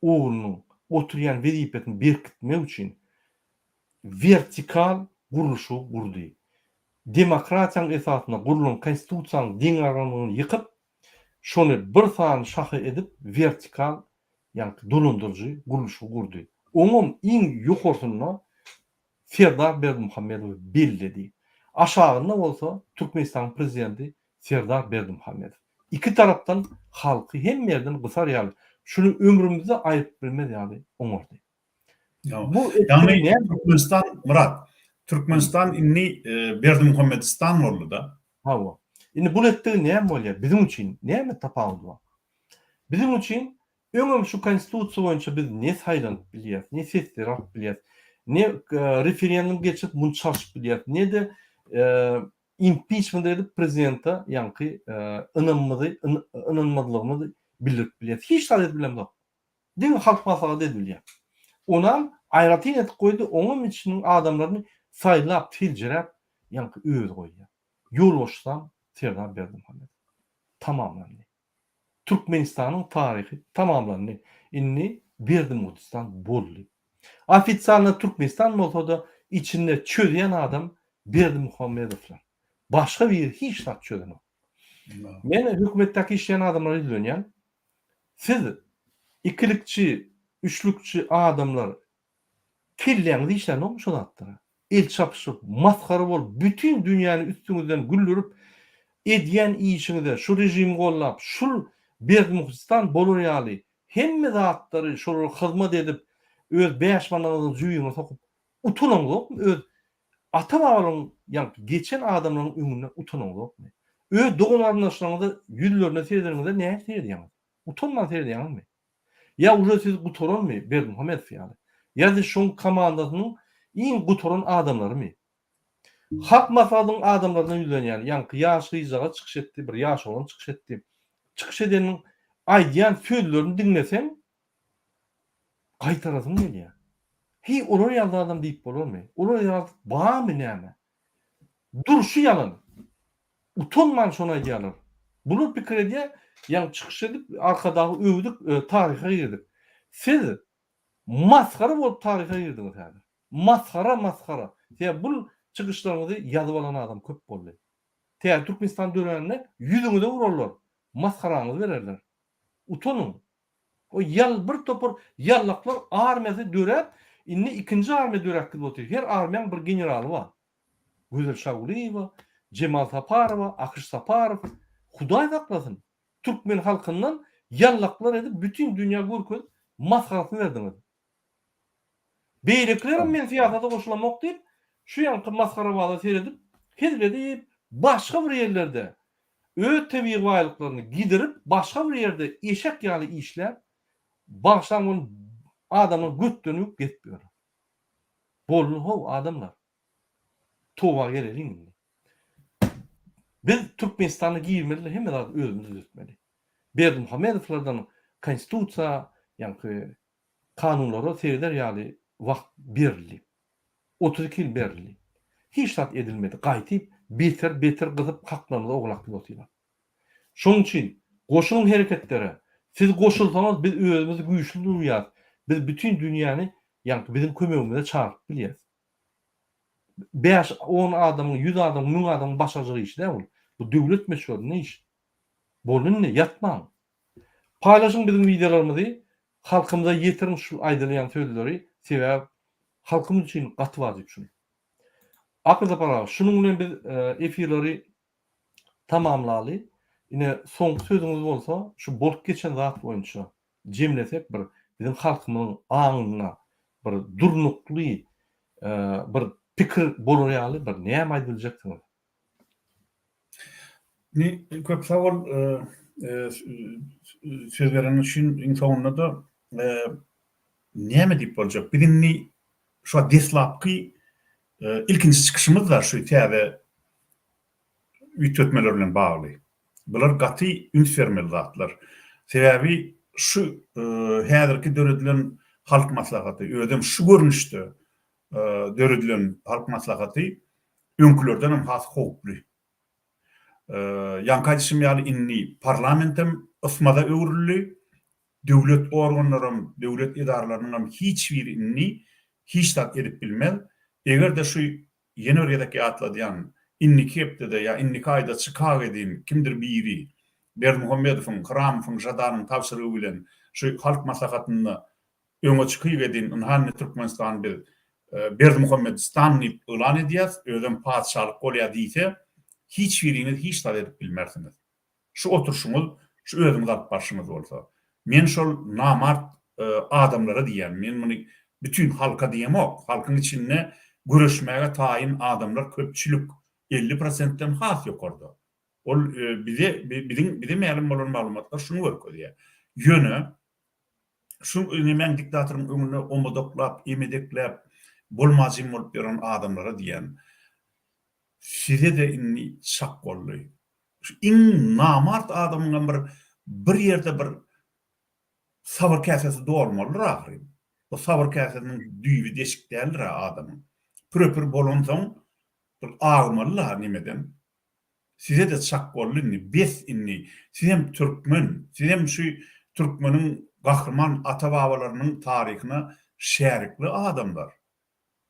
oglunyň oturýan wezipetini berkitmek üçin vertikal guruluşy gurdy. Demokratiýaň esasyna gurulan konstitusiýaň diňaranyny ýykyp, şonu bir sany şahy edip vertikal ýani dolandyrjy guruluşy gurdy. Oňam iň ýokarsyna Serdar Berdimuhamedov belledi. Aşağında bolsa Türkmenistan prezidenti Serdar Berdimuhamedov. İki tarapdan halky hem ýerden gysar ýaly. Şunu ömrümizde aýyp bilmedi ýaly oňardy. Bu Yani Türkmenistan Murat. Türkmenistan inni Berdimuhamedistan boldy da. Hawa. Indi bu etdi näme bolýar? Bizim üçin näme tapaly? Bizim üçin öňüm şu konstitusiýa boýunça biz ne saýlanyp bilýär, ne sesler bilýär, ne referendum geçip bunu çalışıp bilýär, ne de impeachment edip prezidente ýanky ynanmadylygymyzy bildirip bilýär. Hiç taýda bilemdi. Diň halk maslahaty edilýär. Onam aýratyn etip goýdy, oňam içiniň adamlaryny saýlap, tiljerap, ýanky öz goýýar. Ýolbaşdan Serdar Berdimuhamedov. Tamamlandy. Türkmenistanyň taryhy tamamlandy. Inni Berdimuhamedistan boldy. Ofitsialna Türkmenistan bolsa da içinde çöýän adam Berdimuhamedowlar. Başga bir hiç zat çöýmedi. Meni hökümetdäki işleyen adamlar izlenýän. Siz ikilikçi, üçlükçi adamlar kelleňizi işlerini olmuş odatdyr. El çapışıp, maskara bol, bütün dünýäni üstüňizden güllürüp edýän işiňizde şu rejim gollap, şu Berdimuhamedistan bolar ýaly. Hemme zatlary şol hyzmat edip öz beýaşmanyny jüýüňe sokup utanýar, öz ata-babalyň ýa geçen adamlaryň öňünden utanýar. Öz dogunarnaşlaryňyzda ýüzlerine seýdirňizde näme seýdirýäňiz? Utanma seýdirýäňizmi? Ya uje siz gutoranmy Berdimuhamedov ýaly? Ýa-da şoň komandasynyň iň gutoran adamlarymy? Hak maslahatynyň adamlarynyň ýüzlenýär. Ýa-da ýaşly ýyzaga çykyş etdi, bir ýaş olan çykyş etdi. Çykyş edeniň aýdýan sözlerini dinleseň gaýtarasyň gelýär. Hi olar ýalda adam diýip bolarmy? Olar ýalda barmy näme? Durşy ýalan. Utanman şona ýalar. Bunu pikir edýär, ýa çykyş edip arkadaky öwdük taryha girdik. Siz maskara bolup taryha girdiňiz häzir. Maskara. Ýa bu çykyşlaryňyzy ýazyp alan adam köp boldy. Tä Türkmenistan döneminde ýüzüňize urarlar. Maskaraňyzy bererler. Utanyň. O ýal bir topur ýallaklar armiýasy dörep, inni ikinji armiýa dörekdi boldy. Her armiýaň bir generaly bar. Güzel Şaguliýewa, Cemal Saparova, Akış Saparov. Hudaý saklasyn. Türkmen halkyndan ýallaklar edip bütün dünýä görkün maskarasyny berdiňiz. Beýlekler men siýasata goşulamak diýip şu ýanky maskara bala seredip, hezredip başga bir ýerlerde öz tebii gaýlyklaryny gidirip başga bir ýerde eşek ýaly işler başlanan adamyň götdönüp getmiyor. Bolun adamlar. Towa geleliň. Biz Türkmenistany giýmeli, hemme zat özümizi düzeltmeli. Berdimuhamedowlardan konstitusiýa, ýani kanunlara seýder ýaly wagt berildi. 32 ýyl berildi. Hiç zat edilmedi. Gaýtyp beter gyzyp haklanyňyza oglakly bolýar. Şoň üçin goşunyň hereketleri, siz goşulsaňyz biz özümizi güýçli duýýar. Biz bütün dünýäni ýani bizim kömegimizde çağırıp bilýär. 5-10 adamyň, 100 adamyň, 1000 adamyň başajagy iş däl bu. Bu döwlet meşgul ne iş? Bolun ne yatmaň. Paylaşın bizim videolarımızı. Halkımıza yetirin şu aýdylan sözleri. Sebäp halkymyz üçin gaty wajyp şu. Akylda bara. Şunun bilen biz efirleri tamamlaly. Ine son sözüňiz bolsa, şu bolup geçen zat boýunça jemlesek bir bizim halkymyň aňyna bir durnukly bir pikir bolýaly bir näme aýdyljakdyňyz? Ni köp savol söz veren üçün sonunda da näme diýip boljak? Birini şu deslapky ilkinji çykyşymyz var şu täze ütletmeler bilen bagly. Bular gaty üns vermeli zatlar. Sebäbi şu häzirki döredilen halk maslahaty, ödem şu görnüşde döredilen halk maslahaty öňkülerden hem has howply. Ýankaýşym ýaly inni parlamentem ysmada öwrüli, döwlet organlarym, döwlet idaralarynyň hiç bir inni hiç tat edip bilmez. Egerde şu ýene ýerdeki atladyan inni kepde de ya inni kaýda çykar edin kimdir biri Bermuhammedowyň, Karamowyň, Jadanyň tapşyrygy bilen şu halk maslahatyny öňe çykyp edin, hanny Türkmenistan bir Bermuhammedistan diýip elan edýär, özüm padşahlyk bolýar diýse, hiç birini hiç tat edip bilmersiniz. Şu oturşumuz, şu özüňiz alyp barşyňyz bolsa. Men şol namart adamlara diýen, men muny bütün halka diýemok, halkyň içinde görüşmäge taýin adamlar köpçülük 50%den has ýokarda. Ol bize ma'lum bolan maglumatlar şunu görkezýär. Ýöne şu men diktatorun öňüne omodoklap, emedeklep bolmazym bolup ýören adamlara diýen. Size de inni çak bolly. Şu in namart adamyň bir ýerde bir sabır käsesi dolmaly ahry. O sabır käsesiniň düýbi deşik däldir adamyň. Pürpür bolonsoň ağmalı nimeden. Size de çak bolly inni, bes inni. Sizem türkmen, sizem şu türkmenin gahrman ata-babalarynyň taryhyna şärikli adamlar.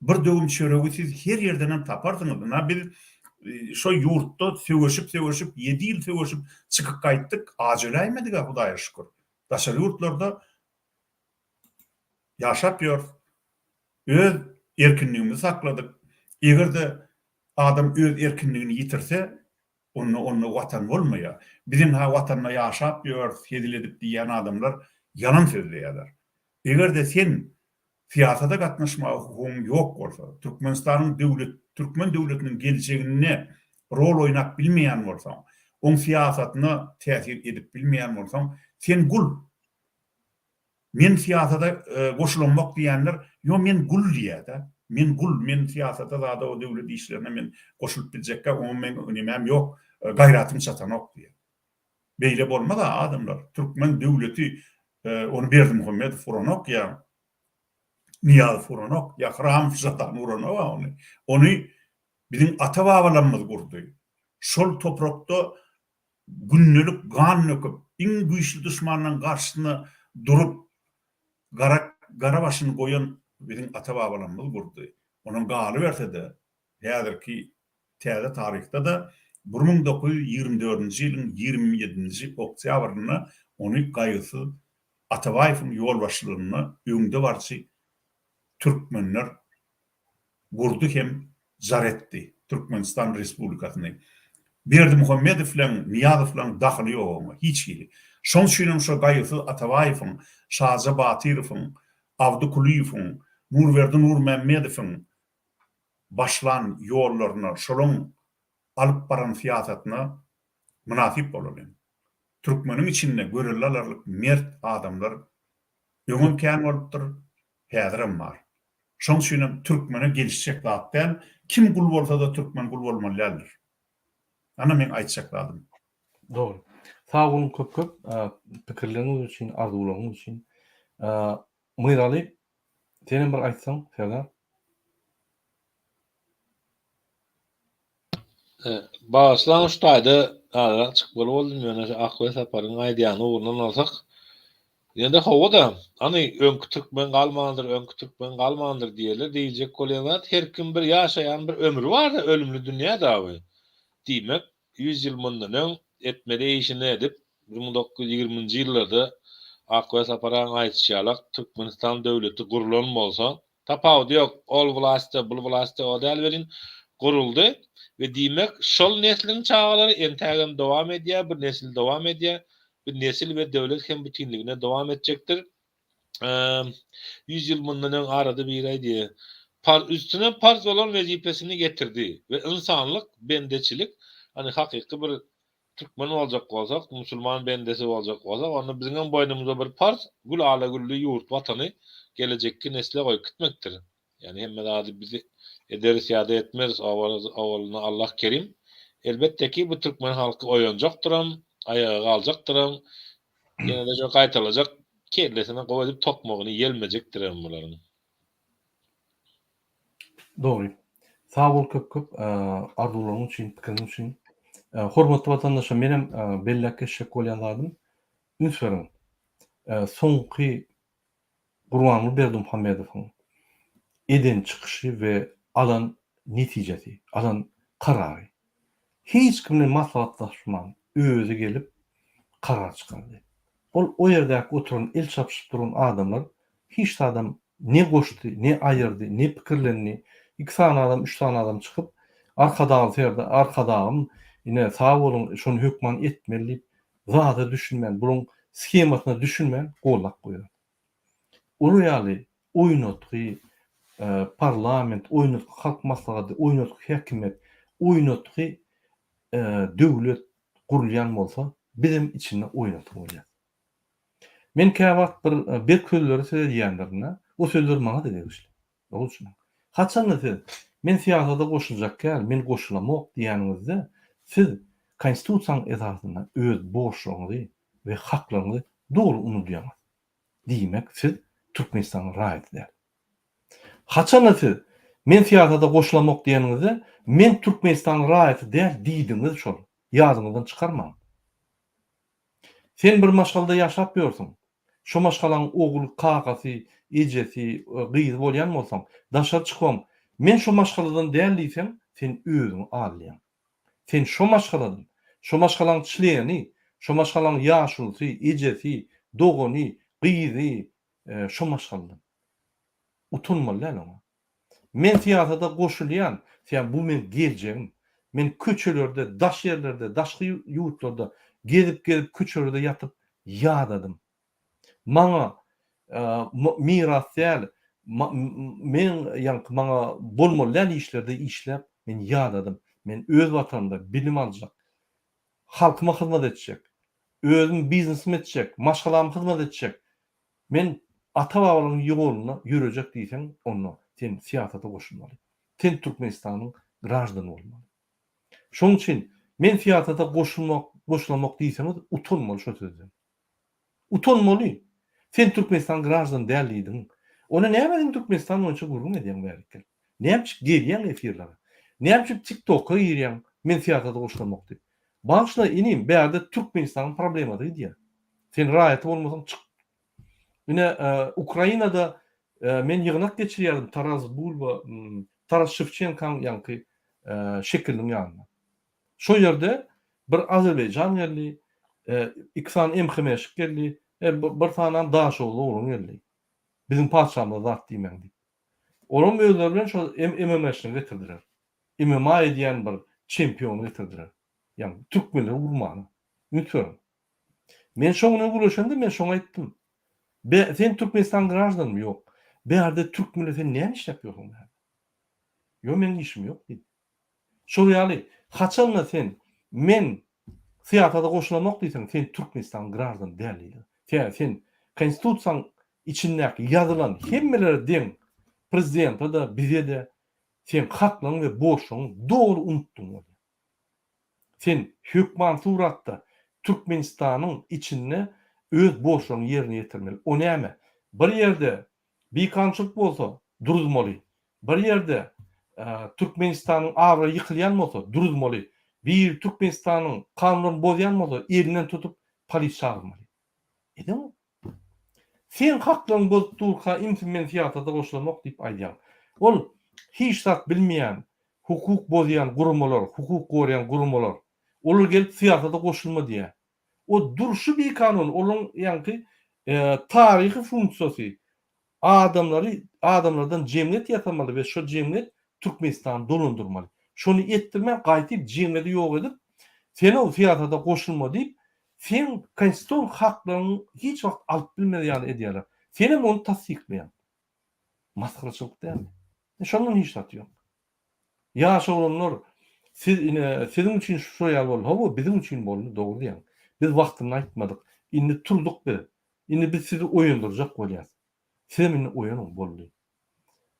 Bir döwüm çöregi siz her ýerden taparsyňyz. Biz şu ýurtda söwüşip 7 ýyl söwüşip çykyp gaýtdyk, ajaýlaýmadyk Hudaýa şükür. Daşary ýurtlarda ýaşap ýör. Öz erkinligimizi sakladyk. Egerde adam öz erkinligini ýitirse, onu watan bolmaýar. Bizim ha watanda ýaşap ýör, sedil edip diýen adamlar ýalan sözleýärler. Egerde sen siyasata gatnaşma hukugyň ýok bolsa, Türkmen döwletiniň geljegine rol oýnap bilmeýän bolsaň, oň siyasatyna täsir edip bilmeýän bolsaň, sen gul. Men siyasata goşulanmak diýenler, yo men gul diýär. Men siyasata da o döwlet işlerine men goşulyp biljekkä, o men önemem ýok, gaýratym çatanok diýär. Beýle bolmaz adamlar. Türkmen döwleti onu Berdimuhammedow furanok ýa Niyaz furanok ýa Karamow Jadany furanok onu bizim ata-babalarymyz gurdy. Şol toprakda günnelik gan nöküp iň güýçli düşmanyň garşysyna durup gara başyny goýan bizim ata-babalarymyz gurdy. Onuň galy berse-de häzirki täze taryhda da 1924-nji ýylyň 27-nji oktýabryny onu gaýysy Atabaýewiň ýol başlygyny öňde barçy Türkmenler gurdy hem jar etdi Türkmenistan Respublikasyny. Berdimuhammedow bilen Niýazow bilen dahly ýok, hiç gili. Şoň üçin şu gaýysy Atabaýewiň, Şaza Batyrowyň, Awdukuliýewiň, Nurberdi Nurmammedowyň başlan ýollaryny şolun alyp baran siýasatyna münasip bolýar. Türkmeniň içinde görellerlik mert adamlar öňüm kän bolupdyr, häzirim bar. Şoň üçin Türkmene gelişjek zatdan kim gul bolsa da Türkmen gul bolmalydyr. Ana men aýtjakladym. Doğru. Sağ olun köp pikirleriniz üçin, arzularyňyz üçin. Myraly, senem bir aýtsaň, Serdar. Başlangıç taýda aradan çykyp boldum ýöne Akwe saparyň aýdýany urundan alsak. Ýa-da howada any öňkü Türkmen galmandyr diýerler, diýjek bolýar. Her kim bir ýaşaýan bir ömrü bar-da, ölümli dünýä dawy. Diýmek 100 ýyl mundan etmede işini edip 1920-nji ýyllarda Akwe Saparaň aýtýarlar Türkmenistan döwleti gurulan bolsa, tapawdy ýok, ol wlasty, bu wlasty o däl welin guruldy we diýmek şol nesliniň çağalary entägem dowam edýär, bir nesil dowam edýär, bir nesil we döwlet hem bütünligine dowam etjekdir. 100 ýyl mundan arada bir aýdy. Üstüne farz olan vazifesini getirdi ve insanlık, bendeçilik, hani hakiki bir Türkmen olacak olsak, Müslüman bendesi olacak olsak, onu bizim boynumuza bir farz, gül ala güllü yurt vatanı gelecekki nesle koy gitmektir. Yani hem de bizi ederiz ya da etmeriz, avalına Allah kerim. Elbette ki bu Türkmen halkı oyancaktırım, ayağa kalacaktırım, yine de çok kaytalacak, kellesine koyup tokmağını yelmeyecektir bunların. Doğru. Sağ ol köp arzularың üçin, pikiriň üçin. Hormatly vatandaşlar, menem bellekke şek bolýanlarym üns beriň. Soňky Gurbanly Berdimuhammedowyň eden çykyşy we alan netijesi, alan karary. Hiç kimle maslahatlaşman özü gelip karar çykardy. O ýerdäki oturan, el çapşyp duran adamlar hiç adam ne goşdy, ne aýyrdy, ne pikirlerini 2 tane adam, 3 tane adam çıkıp arkadağım yine sağ olun şonu hükman etmeli, zada düşünmen, bunun skemasına düşünmen, gollak koyuyor. Olu ýaly oýnatgy parlament, oýnatgy halk maslahaty, oýnatgy häkimet, oýnatgy döwlet gurulýan bolsa, bizim içinde oýnatgy bolýar. Men käwagt bir köýleri söýýänlerine, o sözler maňa da degişli. Olsun. Haçan siz, men siyasata goşuljak gel, men goşulamok diýäňizde, siz konstitusiýaň esasyna öz borçlaryňyzy we haklaryňyzy dogry unutýaňyz. Diýmek siz Türkmenistanyň raýaty. Haçan siz, men siyasata goşulamok diýäňizde, men Türkmenistanyň raýaty däl diýdiňiz şol. Ýadyňyzdan çykarmaň. Sen bir maşgalda ýaşap ýörsiň. Şo maşgalaň ogul, kakasy, ejesi, gyzy bolýan bolsam, daşar çykmam. Men şo maşgaladan däl diýsem, sen özüň alýan. Sen şo maşgaladan, şo maşgalaň çylýany, şo maşgalaň ýaşulsy, ejesi, dogany, gyzy, şo maşgaladan. Utunmaly ona. Men siyasata goşulýan, sen bu men geljegim. Men köçelerde, daş yerlerde, daşky ýurtlarda gelip köçelerde ýatyp ýadadym. Maňa miras däl, men ýa-ni maňa bolmaly işlerde işläp men ýadadym. Men öz watanymda bilim aljak, halkyma hyzmat etjek, özüm biznesimi etjek, maşgalama hyzmat etjek. Men ata-babalyň ýoluna ýürejek diýsen, onu sen siyasata goşulmaly. Sen Türkmenistanyň grajdany bolmaly. Şoň üçin men siyasata goşulamak diýseniz utanmaly şo sözden. Utanmaly. Sen Türkmenistan grajdany dälidiň. Ona näme Türkmenistan onça gurrun edýän berkel. Näme gelýän efirlere. Näme TikTok'a girýän men siyasata goşulamak diýip. Başla inim bäde Türkmenistanyň problematy diýär. Sen raýaty bolmasaň çık. Ine Ukrainada men ýygnak geçirýärdim Taraz Bulba, Taras Şevçenkoň ýanky şekilniň ýanyna. Şo ýerde bir Azerbaýjan geldi, 2 tane M5 geldi, bir tane Daşoğlu oğlum geldi. Bizim padşahymyza zat diýmän diýip. Onuň özleri bilen şo M5'ni getirdiler. MMA edýän bir çempion getirdiler. Yani Türkmenler urmanı. Ümitörüm. Men şoňa guruşanda men şoňa aýtdym. Sen Türkmenistan grajdanymy ýok. Berde Türkmenler sen näme işläp ýörüň? Ýok men işim ýok diýdi. Şo ýaly haçanla sen men siyasata goşulamak diýsen sen Türkmenistan grajdany däl. Sen konstitusiýaň içindäki ýazylan hemmeleri deň prezidente da bize de sen haklaryň we borçlaryň dogry unutdyň. Sen hükman suratda Türkmenistanyň içinde öz borçlaryny ýerine ýetirmeli. O näme? Bir ýerde bikançylyk bolsa duruzmaly. Bir ýerde Türkmenistanyň awra ýykylýan bolsa duruzmaly. Bir Türkmenistanyň kanunyny bozýan bolsa elinden tutup polis çağırmaly. Edem? Sen haklaryň bozup durka men siyasata goşulamak diýip aýdýan. Ol hiç zat bilmeýän, hukuk bozýan gurumlar, hukuk gorýan gurumlar. Olar gelip siyasata goşulma diýär. o duruşu bir kanun, onun yani tarihi funksiyası. Adamlardan cemiyet yaratmalı ve şu cemiyet Türkmenistan'ı dolundurmalı. Şunu ettirmen qaytyp cemiyeti yok edip sen o fiyata da koşulma deyip sen konstitusiyon haklarını hiç vakt alıp bilmeyen ediyorlar. Senin onu tasdikleyen. Maskaraçılık değil mi? Şondan hiç atıyor. Yaşa olanlar sizin için şu yol bol. Ha bizim için bol doğru diyen. Biz vaktini aytmadık. Indi turduk bir. Indi biz sizi oyunduracak bolyaz. Senin oyunun bolly.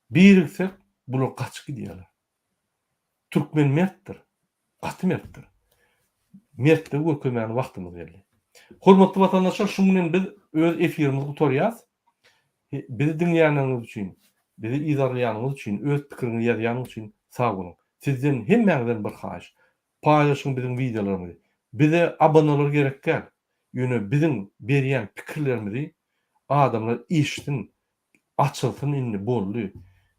Biriksek bunu kaç gidiyorlar. Türkmen merttir. Katı merttir. Mert'te gökümeni vaktimiz geldi. Hormatly vatandaşlar, şu bilen biz öz efirimizi utoryaz. Bizi dinleýäniniz üçin, bizi izarlaýanynız üçin, öz pikiriňizi ýazýanynız üçin sag bolun. Sizden hemmäňizden bir haýyş. Paýlaşyň biziň videolarymyzy. Bize aboneler gerekkä. Ýöne biziň berýän pikirlerimizi adamlar iştin, açylsyn indi boldy.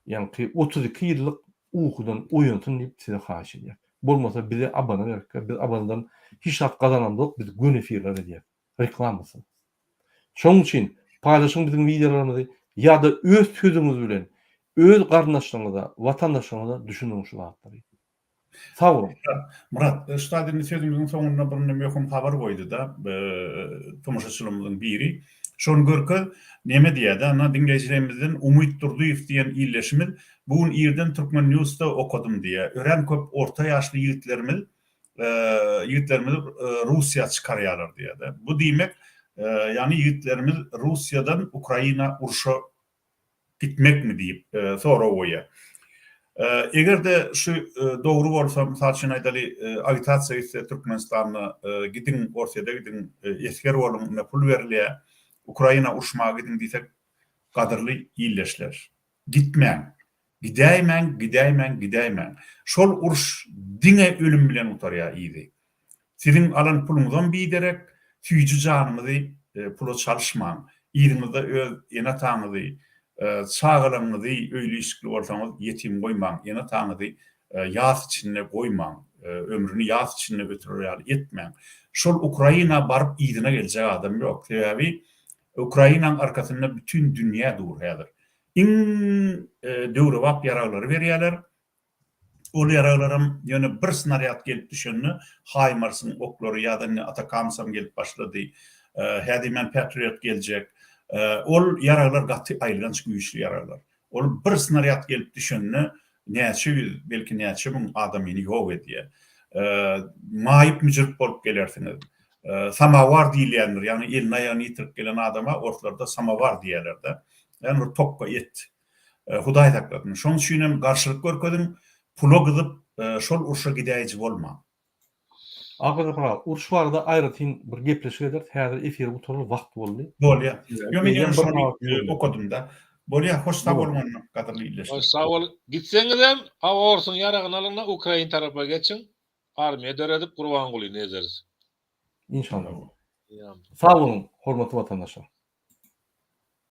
Ýani 32 ýyllyk ukudan oýunsyn diýip size haýyş edýär. Bolmasa bize abone gerekkä. Biz aboneden hiç hat kazanamdyk, biz gün efirler edýär. Reklamasyn. Şoň üçin paýlaşyň biziň videolarymyzy ýa-da öz sözüňiz bilen öz garnaşlaryňyza, watandaşlaryňyza düşündiň şu wagtary. Sag bolun. Murat, şu taýda sözümiziň soňuna bir möhüm habar goýdy da, tomoşaçylymyzyň biri. Şonu görke neme diýär da, ana dinleýijilerimizden Umyt Durduýew diýen illeşimiz bugün ýerden Türkmen News'ta okudum diye. Ören köp orta yaşlı yiğitlerimiz Rusya çıkarıyorlar diye de. Bu demek yani yiğitlerimiz Rusya'dan Ukrayna uruşa gitmek mi deyip sonra oya. Eğer de şu doğru olsa saçın aydalı agitasiya ise Türkmenistan'a gidin Rusya'da gidin esker olun pul veriliye Ukrayna uruşmağa gidin diysek kadırlı iyilleşler. Gitmeyen. Gideymen. Şol uruş dine ölüm bilen utarya iyiydi. Sizin alan pulunuzdan biderek tüyücü canınızı pula çalışman, iyinizde ena tanıdı, sağlamınızı öyle işkili ortamız yetim koyman, ena tanıdı, yaz içinde koyman, ömrünü yaz içinde ötürüyor etmen. Şol Ukrayna barıp iyidine gelecek adam yok. Sebebi Ukrayna'nın arkasında bütün dünya duryadır. Döwre wap yaragları berýärler. Ol yaraglarym ýöne bir snaryat gelip düşenni HIMARS'ın oklary ýa-da Atakamsam gelip başlady. Hädimen Patriot geljek. Ol yaraglar gaty aýlanyş güýçli yaraglar. Ol bir snaryat gelip düşenni näçe belki näçe bin adamyny ýok edýär. Maýyp müjrik bolup gelersiňiz. Samavar diýilýändir. Ýani elini aýagyny ýitirip gelen adama ortalarda samavar diýerler-de. Yani bir topka et. Hudaý takladın. Şoň üçin garşylyk görkedim. Pula gyzyp şol uruşa gidäýji bolma. Agada para uruş barada aýratyn bir gepleşik eder. Häzir efir bu torul wagt boldy. Bolýa. Yo men şonu okudum da. Bolýa, hoş sag bolman gadyrly illeşler. Sag bol. Gitseňiz hem aworsyň ýaragyny alyna Ukraina tarapy geçiň. Armiýa döredip gurban golyny ezeriz. İnşallah. Sag bolun hormatly watandaşlar.